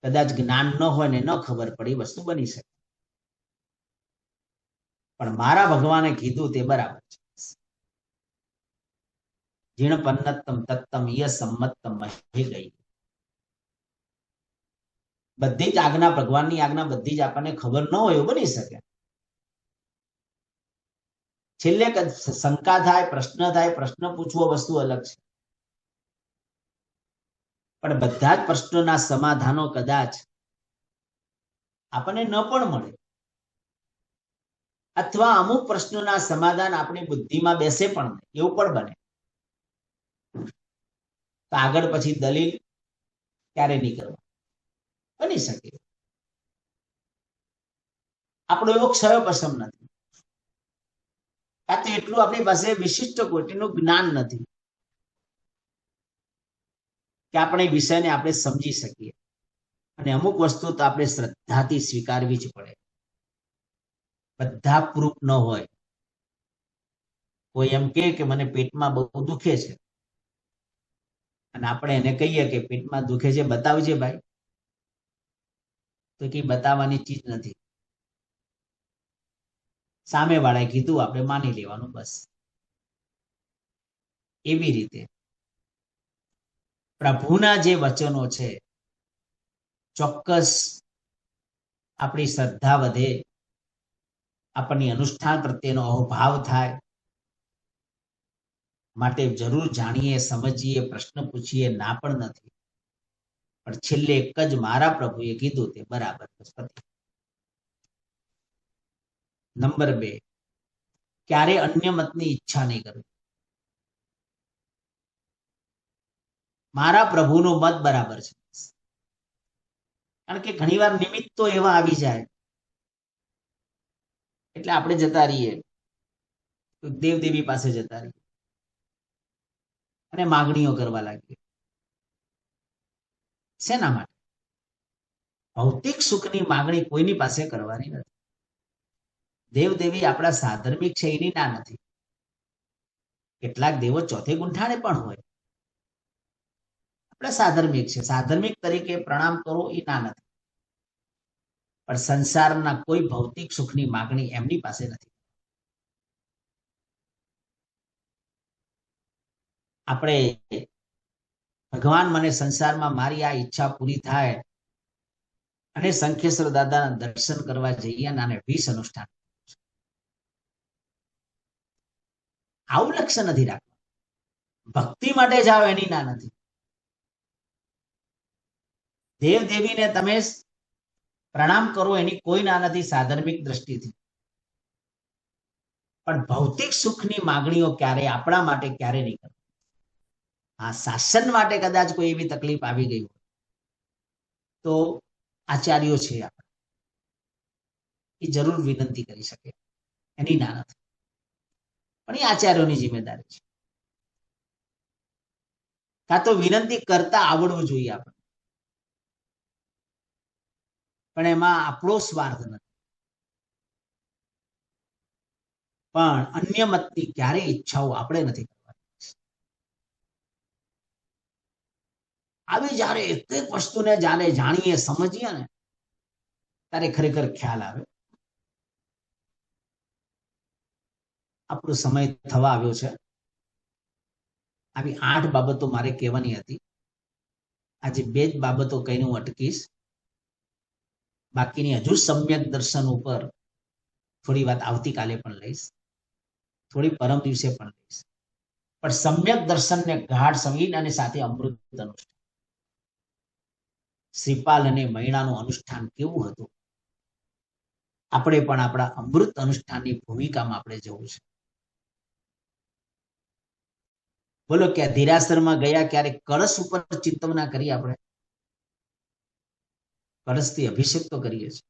કદાચ જ્ઞાન ન હોય ને ન ખબર પડી વસ્તુ બની શકે, પણ મારા ભગવાને કીધું તે બરાબર છે. જીણ પન્નતમ તત્તમ ય સંમતમ મહી ગઈ. બધી જ આજ્ઞા, ભગવાનની આજ્ઞા બધી જ આપણને ખબર ન હોય એવું બની શકે. છેલ્લે શંકા થાય, પ્રશ્ન પૂછવો વસ્તુ અલગ છે, પણ બધા જ પ્રશ્નોના સમાધાનો કદાચ આપણને ન પણ મળે, અથવા અમુક પ્રશ્નોના સમાધાન આપણી બુદ્ધિમાં બેસે પણ એવું પણ બને. તો આગળ પછી દલીલ ક્યારે નહીં કરવા, બની શકે. આપણો એવો ક્ષય પસંદ નથી, કાં તો એટલું આપણી પાસે વિશિષ્ટ કોટીનું જ્ઞાન નથી કે આપણે વિષયને આપણે સમજી શકીએ. અને અમુક વસ્તુ તો આપણે શ્રદ્ધાથી સ્વીકારવી જ પડે. બધા પ્રૂફ ન હોય. કોઈ એમ કે મને પેટમાં બહુ દુખે છે અને આપણે એને કહીએ કે પેટમાં દુખે છે બતાવજે ભાઈ, તો કે બતાવવાની ચીજ નથી. સામે વાળાએ કીધું આપણે માની લેવાનું બસ. એવી રીતે પ્રભુના જે વચનો છે, ચોક્કસ આપણી શ્રદ્ધા વધે, આપણની અનુષ્ઠાન પ્રત્યેનો અહોભાવ થાય. માટે જરૂર જાણીએ, સમજીએ, પ્રશ્ન પૂછીએ, ના પણ નથી, પણ છેલ્લે એક જ મારા પ્રભુએ કીધું તે બરાબર. નંબર 2, ક્યારે અન્ય મતની ઈચ્છા નહીં કરવી. મારા પ્રભુનો મત બરાબર છે. કારણ કે ઘણીવાર નિમિત્તો એવા આવી જાય એટલે આપણે જતા રહીએ, દેવદેવી પાસે જતા રહીએ અને માગણીઓ કરવા લાગીએ. શેના માટે? ભૌતિક સુખની માગણી કોઈની પાસે કરવાની નથી. દેવદેવી આપણા સાધર્મિક છે એની ના નથી. કેટલાક દેવો ચોથે ગુંઠાણે પણ હોય, આપણે સાધર્મિક છે, સાધર્મિક તરીકે પ્રણામ કરો એ ના નથી, પણ સંસારના કોઈ ભૌતિક સુખની માગણી એમની પાસે નથી. આપણે ભગવાન મને સંસારમાં મારી આ ઈચ્છા પૂરી થાય અને શંખેશ્વર દાદાના દર્શન કરવા જઈએ અને 20 અનુષ્ઠાન, આવું લક્ષ્ય નથી રાખવું. ભક્તિ માટે જાઓ એની ના નથી. દેવ દેવીને તમે પ્રણામ કરો એની કોઈ ના નથી સાધર્મિક દ્રષ્ટિથી, પણ ભૌતિક સુખની માગણીઓ ક્યારે આપણા માટે ક્યારે નહીં કરવી. હા, શાસન માટે કદાચ કોઈ એવી તકલીફ આવી ગઈ હોય તો આચાર્યો છે આપણે, એ જરૂર વિનંતી કરી શકે, એની ના નથી, પણ એ આચાર્યોની જિમ્મેદારી છે. કાં તો વિનંતી કરતા આવડવું જોઈએ આપણે, પણ એમાં આપણો સ્વાર્થ નથી. પણ અન્ય મતની ક્યારેય ઈચ્છાઓ આપણે નથી કરવાની. આવી જ્યારે એક એક વસ્તુને જ્યારે જાણીએ સમજીએ ને ત્યારે ખરેખર ખ્યાલ આવે. આપણો સમય થવા આવ્યો છે. આવી 8 બાબતો મારે કહેવાની હતી. આજે 2 જ બાબતો કહીને હું અટકીશ. બાકીની હજુ સમ્યક દર્શન ઉપર થોડી વાત આવતીકાલે પણ લઈશ, થોડી પરમ દિવસે પણ લઈશ. પણ સમ્યક દર્શનને ગાઢ સમજીને અને સાથે અમૃત અનુષ્ઠાન, શ્રીપાલ અને મૈણાનું અનુષ્ઠાન કેવું હતું, આપણે પણ આપણા અમૃત અનુષ્ઠાનની ભૂમિકામાં આપણે જવું છે. બોલો કે ધીરાસરમાં ગયા ક્યારે કળશ ઉપર ચિંતવના કરી, આપણે કળશથી અભિષેક તો કરીએ છીએ,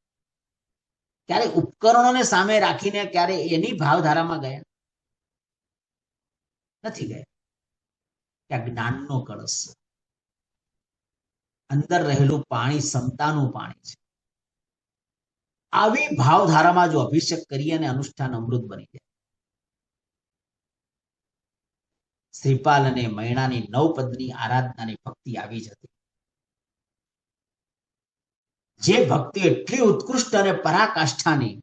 ક્યારે ઉપકરણોને સામે રાખીને ક્યારે એની ભાવધારામાં ગયા નથી ગયા. ત્યાં જ્ઞાનનો કળશ છે, અંદર રહેલું પાણી સમતાનું પાણી છે. આવી ભાવધારામાં જો અભિષેક કરીએ અને અનુષ્ઠાન અમૃત બની જાય. શ્રીપાલ અને મૈણાની 9 પદની આરાધનાની ભક્તિ આવી જ હતી. જે ભક્તિ એટલી ઉત્કૃષ્ટ અને પરાકાષ્ઠાની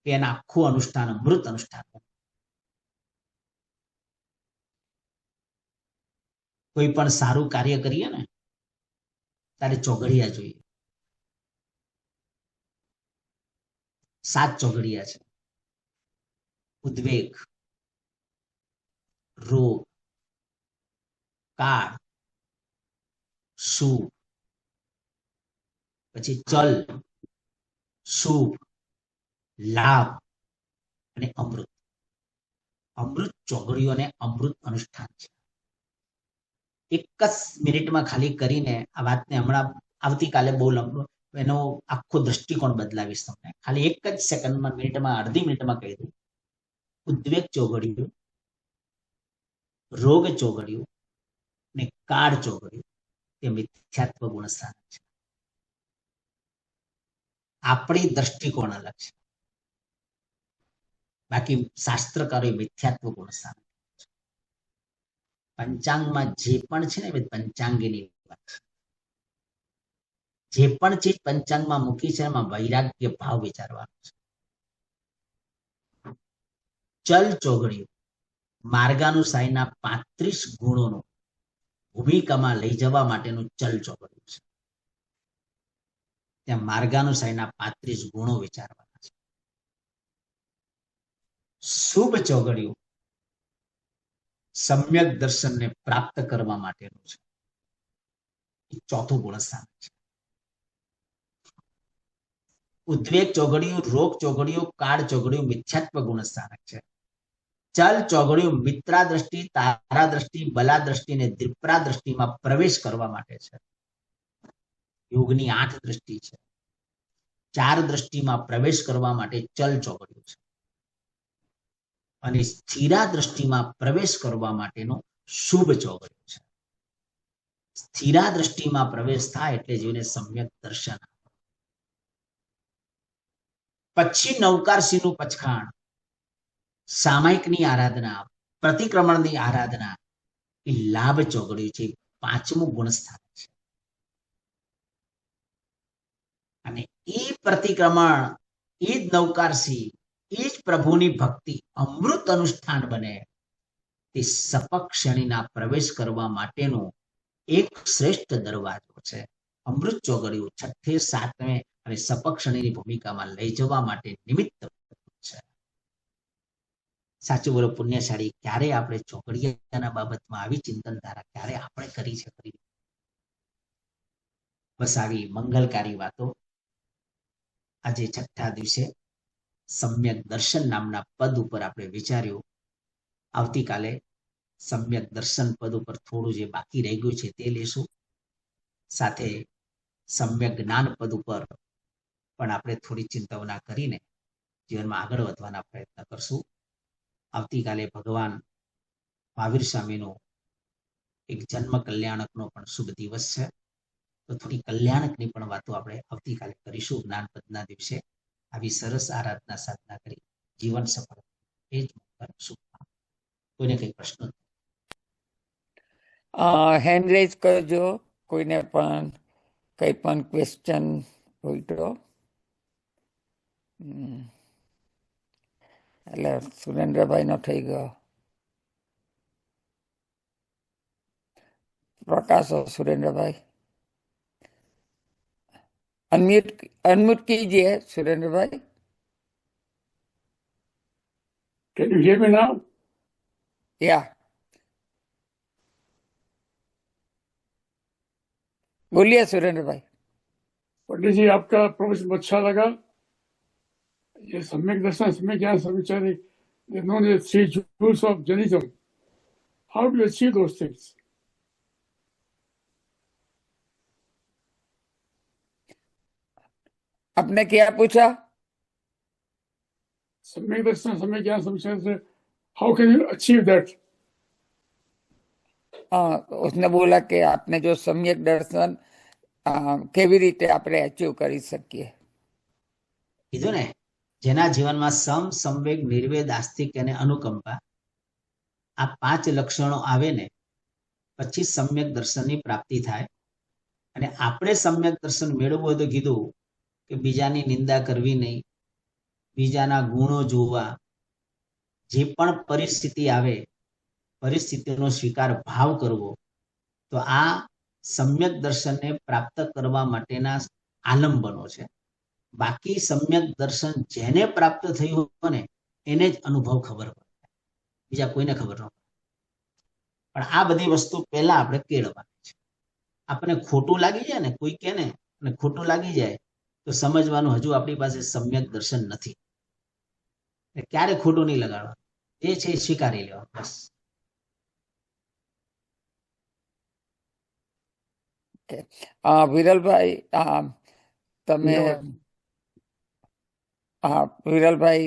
કે એના આખું અનુષ્ઠાન અમૃત અનુષ્ઠાન. કોઈ પણ સારું કાર્ય કરીએ ને ત્યારે ચોઘડિયા જોઈએ. 7 ચોઘડિયા છે: ઉદ્વેગ, રોગ, કાળ, શુભ, પછી ચલ, શુભ, લાભ અને અમૃત. અમૃત ચોઘડિયું અને અમૃત અનુષ્ઠાન છે. એક જ મિનિટમાં ખાલી કરીને આ વાતને હમણાં આવતીકાલે બહુ એનો આખો દ્રષ્ટિકોણ બદલાવીશ તમને. ખાલી એક જ સેકન્ડમાં, મિનિટમાં, અડધી મિનિટમાં કહી દઉં. ઉદ્વેગ ચોઘડિયું, રોગ ચોઘડિયું ને કાળ ચોઘડિયું તે મિથ્યાત્વ ગુણ સ્થાન છે. આપણી દ્રષ્ટિકોણ અલગ છે, બાકી શાસ્ત્રકારોએ મિથ્યાત્વ ગુણ સ્થાન. પંચાંગમાં જે પણ છે ને પંચાંગીની વાત છે. જે પણ ચીજ પંચાંગમાં મૂકી છે એમાં વૈરાગ્ય ભાવ વિચારવાનો છે. ચલ ચોઘડિયું માર્ગાનુસાયના 35 ગુણોનું ભૂમિકામાં લઈ જવા માટેનું ચલ ચોઘડિયું છે. ત્યાં માર્ગાનુસાયના 35 ગુણો વિચારવાના છે. શુભ ચોઘડિયું સમ્યક દર્શનને પ્રાપ્ત કરવા માટેનું છે. ચોથું ગુણસ્થાન છે. ઉદ્વેગ ચોઘડિયું, રોગ ચોઘડિયું, કાળ ચોઘડિયું મિથ્યાત્વ ગુણસ્થાનક છે. ચલ ચોઘડિયું મિત્રા દ્રષ્ટિ, તારા દ્રષ્ટિ, બલા દ્રષ્ટિ અને દ્રિપ્રા દ્રષ્ટિમાં પ્રવેશ કરવા માટે છે. યોગની 8 દ્રષ્ટિ છે. 4 દ્રષ્ટિમાં પ્રવેશ કરવા માટે ચલ ચોઘડિયું છે અને સ્થિરા દ્રષ્ટિમાં પ્રવેશ કરવા માટેનું શુભ ચોઘડિયું છે. સ્થિરા દ્રષ્ટિમાં પ્રવેશ થાય એટલે જીવને સમ્યક દર્શન. પછી નવકારસિંહનું પચખાણ, સામાયિકની આરાધના, પ્રતિક્રમણની આરાધના એ લાભ ચોઘડિયું છે. 5મું ગુણસ્થાન છે. અને એ પ્રતિક્રમણ, એ જ નવકારસિંહ, એ જ પ્રભુની ભક્તિ અમૃત અનુષ્ઠાન બને તે સપક્ષણીના પ્રવેશ કરવા માટેનો એક શ્રેષ્ઠ દરવાજો છે. અમૃત ચોઘડિયું 6, 7 અને સપક્ષણીની ભૂમિકામાં લઈ જવા માટે નિમિત્ત છે. સાચું બોલો પુણ્યશાળી, ક્યારે આપણે ચોઘડિયાના બાબતમાં આવી ચિંતન ધારા ક્યારે આપણે કરી છે? બસ આવી મંગલકારી વાતો આજે 6થા દિવસે સમ્યક દર્શન નામના પદ ઉપર આપણે વિચાર્યું. આવતીકાલે સમ્યક દર્શન પદ ઉપર થોડું જે બાકી રહી ગયું છે તે લેશું. સાથે સમ્યક જ્ઞાન પદ ઉપર પણ આપણે થોડી ચિંતવના કરીને જીવનમાં આગળ વધવાના પ્રયત્ન કરશું. આવતીકાલે ભગવાન મહાવીર સ્વામીનો એક જન્મ કલ્યાણકનો પણ શુભ દિવસ છે. તો થોડી કલ્યાણકની પણ વાતો આપણે આવતીકાલે કરીશું. જ્ઞાનપદના દિવસે આવી સરસ આરાધના સાધના કરી જીવન સફળ એ જ શુભકામના. કોઈને કઈ પ્રશ્ન? હેન્ડ રેઝ કરજો, કોઈને પણ કંઈ પણ ક્વેશ્ચન હોય તો. એટલે સુરેન્દ્રભાઈ નો થઈ ગયો. પ્રકાશો सुरेंद्र भाई, अनम्यूट कीजिए सुरेंद्र भाई. Can you hear me now? या बोलिए सुरेंद्र भाई. पंडित जी, आपका प्रवचन अच्छा लगा. ये सम्यक दर्शन, सम्यक ज्ञान, सविचारी, they know the three jewels of Jainism. How do you achieve those things? आपने क्या पूछा? सम्यक दर्शन, सम्यक ज्ञान, सविचारी से how can you achieve that? उसने बोला कि आपने जो सम्यक दर्शन કેવી રીતે આપણે અચીવ કરી શકીએ. કીધું ને, જેના જીવનમાં સંવેગ, નિર્વેદ, આસ્તિક અને અનુકંપા આ 5 લક્ષણો આવે ને પછી સમ્યક દર્શનની પ્રાપ્તિ થાય. અને આપણે સમ્યક દર્શન મેળવવું હોય તો કીધું કે બીજાની નિંદા કરવી નહીં, બીજાના ગુણો જોવા, જે પણ પરિસ્થિતિ આવે પરિસ્થિતિનો સ્વીકાર ભાવ કરવો. તો આ સમ્યક દર્શનને પ્રાપ્ત કરવા માટેના આલંબનો છે. બાકી સમ્યક દર્શન જેને પ્રાપ્ત થયું હોય ને એને જ અનુભવ ખબર પડે, બીજા કોઈને ખબર ન પડે. પણ આ બધી વસ્તુ પહેલા આપણે કેળવવાની છે. આપણને ખોટું લાગી જાય ને, કોઈ કે ને અને ખોટું લાગી જાય તો સમજવાનું હજુ આપણી પાસે સમ્યક દર્શન નથી. ક્યારે ખોટું નહીં લગાડવાનું, જે છે એ સ્વીકારી લેવાનું બસ. વિરલભાઈ, તમે વિરલભાઈ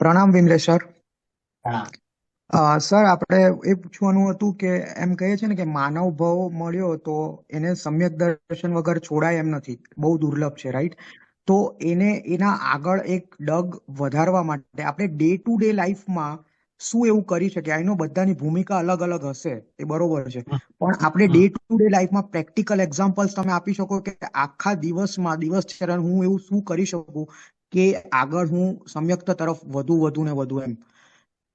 પ્રણામ વિમલેશ સર. પ્રણામ. સર, આપણે એ પૂછવાનું હતું કે એમ કહીએ છે ને કે માનવ ભાવ મળ્યો તો એને સમ્યક દર્શન વગર છોડાય એમ નથી, બહુ દુર્લભ છે, રાઈટ? તો એને એના આગળ એક ડગ વધારવા માટે આપણે ડે ટુ ડે લાઈફમાં શું એવું કરી શકીએ? આનો બધાની ભૂમિકા અલગ અલગ હશે, એ બરોબર છે, પણ આપણે ડે ટુ ડે લાઈફમાં પ્રેક્ટિકલ એક્ઝામ્પલ્સ તમે આપી શકો કે આખા દિવસમાં દિવસચર્યા હું એવું શું કરી શકું કે આગળ હું સમ્યકતા તરફ વધુ ને વધુ એમ?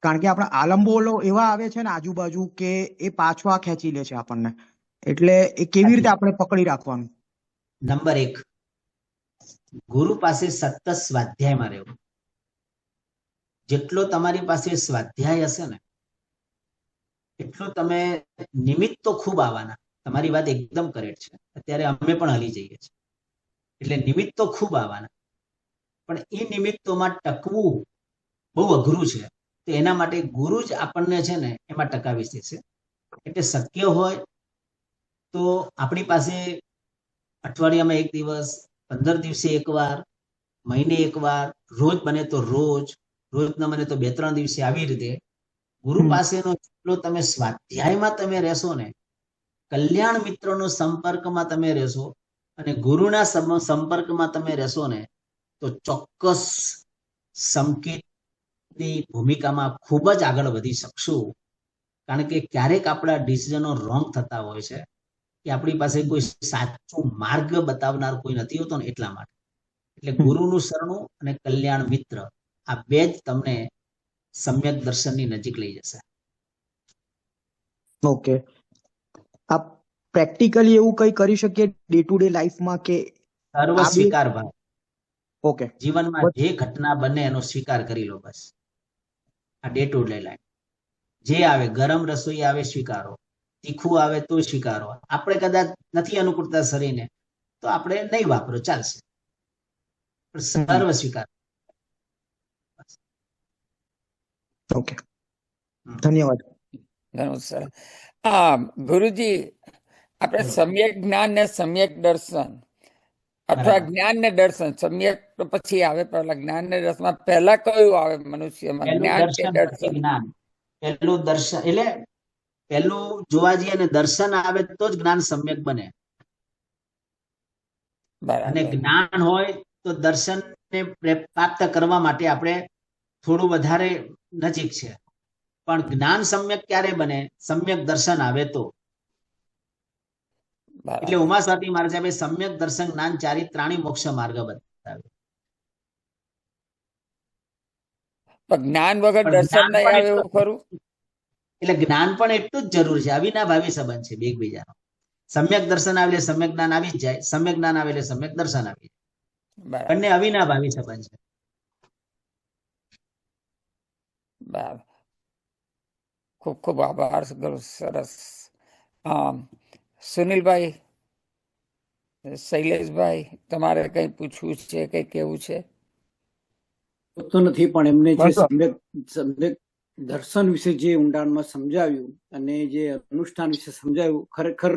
કારણ કે આપણા આલંબો એવા આવે છે ને આજુબાજુ કે એ પાછવા ખેંચી લે છે આપણને, એટલે એ કેવી રીતે આપણે પકડી રાખવાનું? નંબર 1, ગુરુ પાસે સતત સ્વાધ્યાયમાં રહેવું. જેટલો તમારી પાસે સ્વાધ્યાય હશે ને એટલો તમે નિમિત્તો ખૂબ આવવાના. તમારી વાત એકદમ કરેક્ટ છે. અત્યારે અમે પણ હલી જઈએ છીએ એટલે નિમિત્તો ખૂબ આવવાના, પણ એ નિમિત્તોમાં ટકવું બહુ અઘરું છે. તો એના માટે ગુરુ જ આપણને છે ને એમાં ટકાવી દેશે. એટલે શક્ય હોય તો આપણી પાસે અઠવાડિયામાં 1 દિવસ, 15 દિવસે એકવાર, મહિને એકવાર, રોજ બને તો રોજ ન બને તો 2-3 દિવસે, આવી રીતે ગુરુ પાસેનો જેટલો તમે સ્વાધ્યાયમાં તમે રહેશો ને, કલ્યાણ મિત્રોનો સંપર્કમાં તમે રહેશો અને ગુરુના સંપર્કમાં તમે રહેશો ને, તો ચોક્કસ સંકેતની ભૂમિકામાં ખૂબ જ આગળ વધી શકશું. કારણ કે ક્યારેક આપણા ડિસિઝનો રોંગ થતા હોય છે કે આપણી પાસે કોઈ સાચો માર્ગ બતાવનાર કોઈ નથી હોતો ને, એટલા માટે. એટલે ગુરુનું શરણું અને કલ્યાણ મિત્ર, આ બે જ તમને સમ્યક દર્શનની નજીક લઈ જશે. ઓકે, આ પ્રેક્ટિકલી એવું કઈ કરી શકીએ ડે ટુ ડે લાઈફમાં કે સર્વ સ્વીકાર ભાવ? ઓકે, જીવનમાં જે ઘટના બને એનો સ્વીકાર કરી લો બસ. આ ડે ટુ ડે લાઈફ જે આવે, ગરમ રસોઈ આવે સ્વીકારો, તીખું આવે તો સ્વીકારો. આપણે કદાચ નથી અનુકૂળતા શરીરને તો આપણે નહીં વાપરો, ચાલશે, પણ સર્વ સ્વીકાર. ઓકે, ધન્યવાદ. ઘણું સરસ. ગુરુજી, આપણે બોલો. સમ્યક જ્ઞાન ને સમ્યક દર્શન અથવા બરાબર. જ્ઞાન ને દર્શન, સમ્યક તો પછી આવે, પહેલા જ્ઞાન ને દર્શનમાં પહેલા કયું આવે મનુષ્યમાં, પહેલું જ્ઞાન કે દર્શન પછી દર્શન? જ્ઞાન. પહેલું દર્શન એટલે પહેલું જોવા જઈએ ને દર્શન આવે તો જ જ્ઞાન સમ્યક બને, અને બરાબર. જ્ઞાન હોય તો દર્શનને પ્રાપ્ત કરવા માટે આપણે થોડું વધારે નજીક છે, પણ જ્ઞાન સમ્યક ક્યારે બને? સમ્યક દર્શન આવે તો. એટલે બરાબર. ઉમા સ્વામી મહારાજ સાહેબે સમ્યક દર્શન જ્ઞાન ચારિ ત્રાણી મોક્ષ માર્ગ બતાવ્યો. પણ જ્ઞાન વગર પણ દર્શન જ્ઞાન નહીં પણ આવે એવું ખરું? એટલે જ્ઞાન પણ એટલું જ જરૂર છે, અવિનાભાવી સંબંધ છે બે એકબીજાનો. સમ્યક દર્શન આવે એટલે સમ્યક જ્ઞાન આવી જ જાય, સમ્યક જ્ઞાન આવે એટલે સમ્યક દર્શન આવી જાય. બરાબર. બંને અવિનાભાવી સંબંધ છે. બરાબર. ખૂબ ખૂબ આભાર. ઘણું સરસ. સુનિલભાઈ, શૈલેષભાઈ, તમારે કઈ પૂછવું છે, કઈ કેવું છે? તો નથી, પણ એમને જે બસ. સમ્યક દર્શન વિશે જે ઊંડાણમાં સમજાવ્યું અને જે અનુષ્ઠાન વિશે સમજાવ્યું, ખરેખર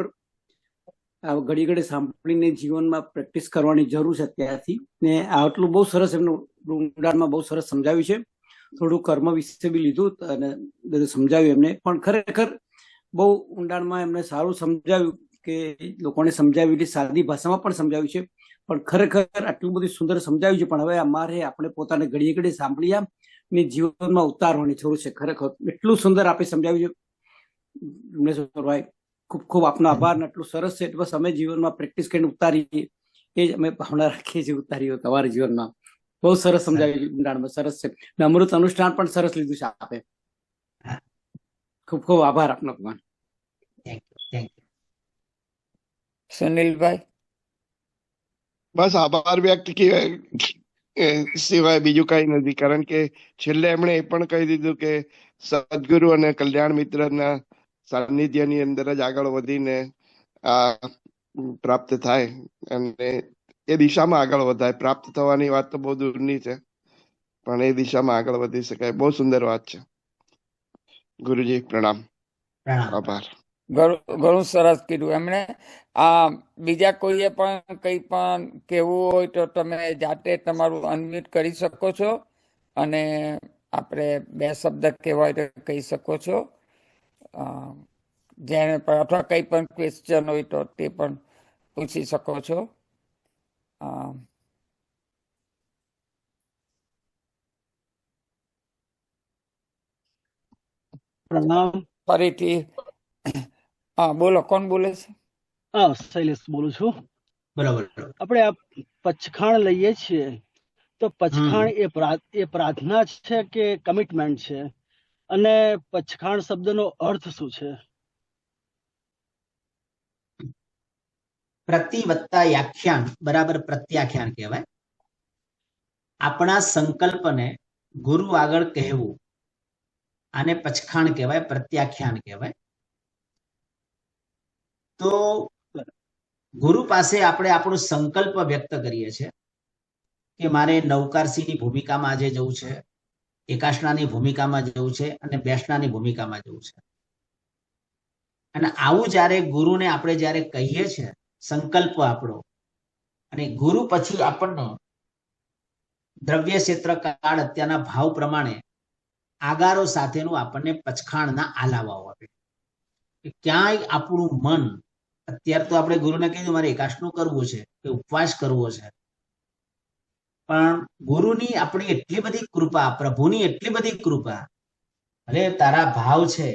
આ ઘડી ઘડી સાંભળીને જીવનમાં પ્રેક્ટિસ કરવાની જરૂર છે ત્યારથી. ને આટલું બહુ સરસ એમનું ઊંડાણમાં બહુ સરસ સમજાવ્યું છે. થોડું કર્મ વિશે બી લીધું અને બધું સમજાવ્યું એમને, પણ ખરેખર બહુ ઊંડાણમાં એમને સારું સમજાવ્યું કે લોકોને સમજાવ્યું, સાદી ભાષામાં પણ સમજાવ્યું છે. પણ ખરેખર આટલું બધું સુંદર સમજાવ્યું છે, પણ હવે અમારે આપણે પોતાને ઘડીએ ઘડી સાંભળી ને જીવનમાં ઉતારવાની જરૂર છે. ખરેખર એટલું સુંદર આપે સમજાવ્યું છે ઉમેશભાઈ, ખૂબ ખૂબ આપનો આભાર. આટલું સરસ છે, બસ અમે જીવનમાં પ્રેક્ટિસ કરીને ઉતારીએ એ જ અમે ભાવના રાખીએ છીએ, ઉતારીએ તમારા જીવનમાં. બહુ સરસ સમજાવ્યું, ઊંડાણમાં સરસ છે. ને અમૃત અનુષ્ઠાન પણ સરસ લીધું છે આપે. ખૂબ ખૂબ આભાર આપનો. Thank you, thank you. સુનિલભાઈ? બસ આભાર વ્યક્ત સિવાય બીજું કઈ નથી, કારણ કે છેલ્લે એમણે એ પણ કહી દીધું કે સદગુરુ અને કલ્યાણ મિત્રના સાનિધ્યની અંદર જ આગળ વધીને આ પ્રાપ્ત થાય અને એ દિશામાં આગળ વધાય. પ્રાપ્ત થવાની વાત તો બહુ દૂરની છે, પણ એ દિશામાં આગળ વધી શકાય. બહુ સુંદર વાત છે. ગુરુજી પ્રણામ, આભાર. ઘણું સરસ કીધું એમણે. બીજા કોઈએ પણ કંઈ પણ કહેવું હોય તો તમે જાતે તમારું અનમ્યુટ કરી શકો છો અને આપણે બે શબ્દ કહેવા હોય તો કહી શકો છો. જેને પણ અથવા કંઈ પણ ક્વેશ્ચન હોય તો તે પણ પૂછી શકો છો. પ્રણામ. ફરીથી હા, બોલો. કોણ બોલે છે? શૈલેષ બોલું છું. બરાબર. આપણે આ પચખાણ લઈએ છીએ તો પચખાણ એ પ્રાર્થના છે કે કમિટમેન્ટ છે, અને પચખાણ શબ્દનો અર્થ શું છે? પ્રતિ વત્તા વ્યાખ્યાન બરાબર પ્રત્યાખ્યાન કહેવાય. આપણા સંકલ્પને ગુરુ આગળ કહેવું આને પચખાણ કહેવાય, પ્રત્યાખ્યાન કહેવાય. તો ગુરુ પાસે આપણે આપણો સંકલ્પ વ્યક્ત કરીએ છીએ કે મારે નવકારસીની ભૂમિકામાં આજે જવું છે, એકાસનાની ભૂમિકામાં જવું છે અને બેસનાની ભૂમિકામાં જવું છે. અને આવું જ્યારે ગુરુને આપણે જ્યારે કહીએ છીએ સંકલ્પ આપણો, અને ગુરુ પછી આપણને દ્રવ્ય ક્ષેત્ર કાળ અત્યારના ભાવ પ્રમાણે આગારો સાથેનું આપણને પચખાણના આલાવાઓ આપે. ક્યાંય આપણું મન, અત્યારે તો આપણે ગુરુને કીધું મારે એકાસનું કરવું છે કે ઉપવાસ કરવો છે, પણ ગુરુની આપણી એટલી બધી કૃપા, પ્રભુની એટલી બધી કૃપા, અરે તારા ભાવ છે,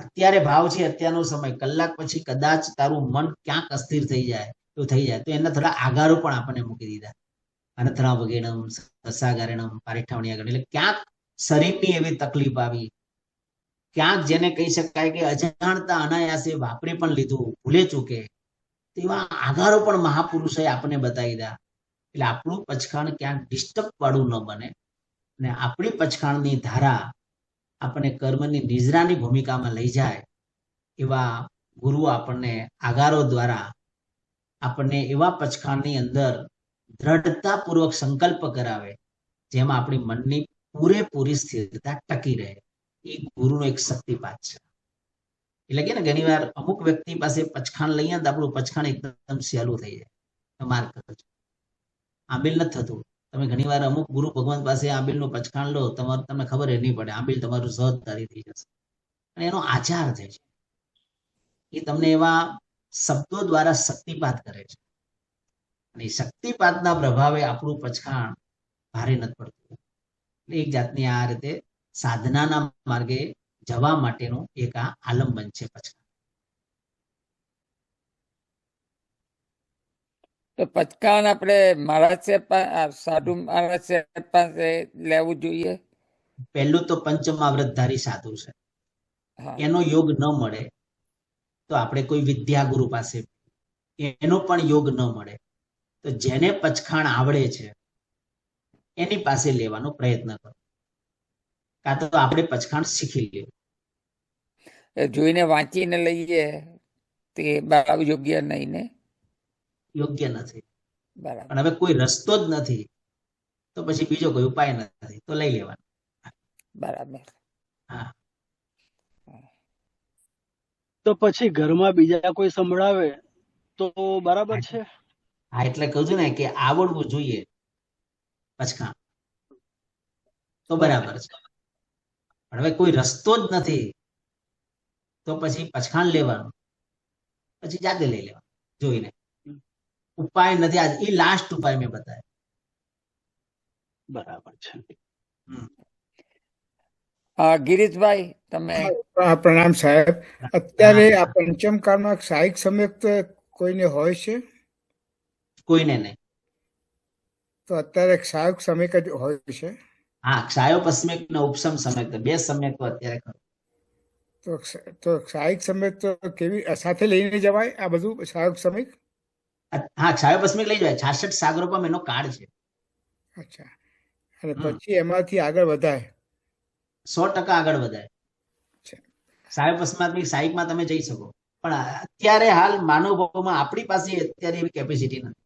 અત્યારે ભાવ છે, અત્યારનો સમય, કલાક પછી કદાચ તારું મન ક્યાંક અસ્થિર થઈ જાય તો થઈ જાય, તો એના થોડા આગારો પણ આપણને મૂકી દીધા. અનથરા વગેણમ સસાગારેણમ પારેઠાવણી આગળ, એટલે ક્યાંક શરીરની એવી તકલીફ આવી, ક્યાંક જેને કહી શકાય કે અજાણતા અનાયાસે વાપરી પણ લીધું, ભૂલે ચૂકે, તેવા આગારો પણ મહાપુરુષોએ આપણને બતાવી દીધા. એટલે આપણું પચખાણ ક્યાંક ડિસ્ટર્બ વાળું ન બને, અને આપણી પચખાણની ધારા આપણને કર્મની નિજરાની ભૂમિકામાં લઈ જાય, એવા ગુરુ આપણને આગારો દ્વારા આપણને એવા પચખાણની અંદર દ્રઢતાપૂર્વક સંકલ્પ કરાવે જેમાં આપણી મનની પૂરેપૂરી સ્થિરતા ટકી રહે. એ ગુરુનો એક શક્તિપાત છે. એટલે કે ને ઘણી વાર અમુક વ્યક્તિ પાસે પચખાણ લઈએ ને તો આપણું પચખાણ એકદમ સહેલું થઈ જાય. માર્ક કરજો, આંબીલ નથી થતું. તમે ઘણી વાર અમુક ગુરુ ભગવાન પાસે આંબીલનું પચખાણ લો, તમને ખબર નહીં પડે, આંબીલ તમારું સહજતારી થઈ જશે. અને એનો આચાર થાય છે, એ તમને એવા શબ્દો દ્વારા શક્તિપાત કરે છે, અને શક્તિપાતના પ્રભાવે આપણું પચખાણ ભારે નથી પડતું. એટલે એક જાતની આ રીતે સાધનાના માર્ગે જવા માટેનું એક આ આલંબન છે પચખાણ. તો પચખાણ આપણે મહારાજ સાહેબ, સાધુ મહારાજ સાહેબ પાસે લેવું જોઈએ. પહેલું તો પંચમાવ્રતધારી સાધુ છે, હા, એનો યોગ ન મળે તો આપણે કોઈ વિદ્યાગુરુ પાસે, એનો પણ યોગ ન મળે તો જેને પચખાણ આવડે છે એની પાસે લેવાનો પ્રયત્ન કરો, કાં તો આપણે પચખાણ શીખી લેવું. એ જોઈને વાંચીને લઈએ તે બરાબર યોગ્ય નહીં ને. યોગ્ય નથી. બરાબર, પણ હવે કોઈ રસ્તો જ નથી તો પછી બીજો કોઈ ઉપાય નથી તો લઈ લેવાનો. બરાબર. હા, તો પછી ઘરમાં બીજા કોઈ સંભળાવે તો બરાબર છે. હા, એટલે કહું છું ને કે આવડવું જોઈએ પચખાણ, તો બરાબર છે. પણ હવે કોઈ રસ્તો જ નથી તો પછી પચખાણ લેવાનું, પછી જાતે લઈ લેવાનું જોઈને. ઉપાય નથી, આજ એ લાસ્ટ ઉપાય મેં બતાવ્યો. બરાબર છે. ગિરીશભાઈ, તમે. પ્રણામ સાહેબ. અત્યારે આ પંચમ કાળમાં સહાયક સમ્યક કોઈને હોય છે? કોઈને નહીં. તો અત્યારે સહાયક સમ્યક જ હોય છે. હા, ક્ષાયોપસ્મ્યક ને ઉપસમ સમ્યક, બે સમ્યક તો અત્યારે ખરું. તો સહાયક સમ્યક તો કેવી સાથે લઈને જવાય આ બધું સહાયક સમ્યક? હા, ક્ષાયોપસ્મ્યક લઈ જાય. 66 સાગરોપમ એનો કાળ છે. અચ્છા, અને પછી એમાંથી આગળ વધાય? 100% આગળ વધાય. ક્ષાયોપસ્મ્યક સહાયકમાં તમે જઈ શકો, પણ અત્યારે હાલ માનવ ભાવમાં આપણી પાસે અત્યારે એવી કેપેસિટી નથી.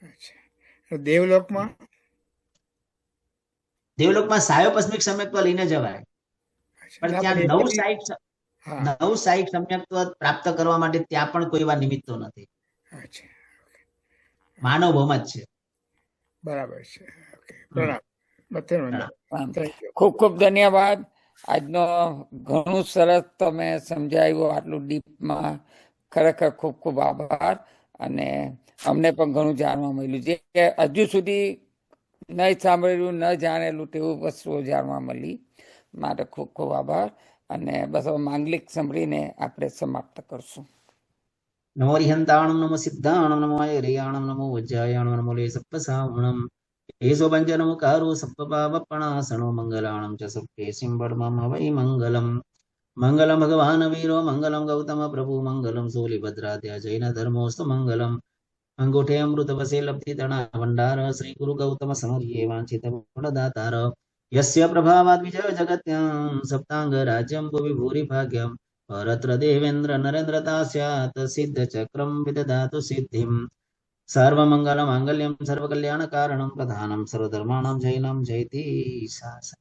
અચ્છા, દેવલોકમાં? દેવલોકમાં ક્ષાયોપસ્મિક સમ્યક્ત્વ લઈને જવાય, પણ ત્યાં નવ સહાયક સમ્યક્ત્વ પ્રાપ્ત કરવા માટે ત્યાં પણ કોઈ એવા નિમિત્તો નથી. માનવ ભાવમાં જ છે. બરાબર છે. પ્રણામ. ખૂબ ખૂબ ધન્યવાદ. આજનો ઘણું સરસ તમે સમજાવ્યું, આટલું ડીપમાં. ખરેખર ખૂબ ખૂબ આભાર. અને અમને પણ ઘણું જાણવા મળ્યું, જે હજુ સુધી નહીં સાંભળેલું, ન જાણેલું તેવું વસ્તુઓ જાણવા મળી. માટે ખૂબ ખૂબ આભાર. અને બસ હવે માંગલિક સાંભળીને આપણે સમાપ્ત કરશું. નમો રિહંતાણમ, નમો સિદ્ધાણમ, નમો રિયાણમ, નમો વજ્જાયાણમ, નમો લે સપ્પસાવણમ, એસો પંચનમો કારો સપ્પપાવપણાસણો, મંગલાણમ ચ સપ્પે સિંબડમમ વૈ મંગલમ. મંગલમ ભગવાન વીરો, મંગલમ ગૌતમ પ્રભુ, મંગલમ સોલિભદ્રાદ્યા જૈન ધર્મોસ્તુ મંગલમ. અંગૂઠે અમૃત વસે લબ્ધિ તણા ભંડાર, શ્રી ગુરુ ગૌતમ સમર્યે વાંછિત ફળદાતાર. યસ્ય પ્રભાવાદ વિજય જગત્યામ, સપ્તાંગ રાજ્યમ ભુવિ ભૂરિ ભાગ્યમ. પરત્ર દેવેન્દ્ર નરેન્દ્રતા સ્યાત, સિદ્ધ ચક્રમ વિદધાતુ સિદ્ધિમ. સર્વમંગલ માંગલ્યમ સર્વકલ્યાણ કારણમ, પ્રધાનમ સર્વધર્માણામ જૈનમ જયતિ શાસનમ.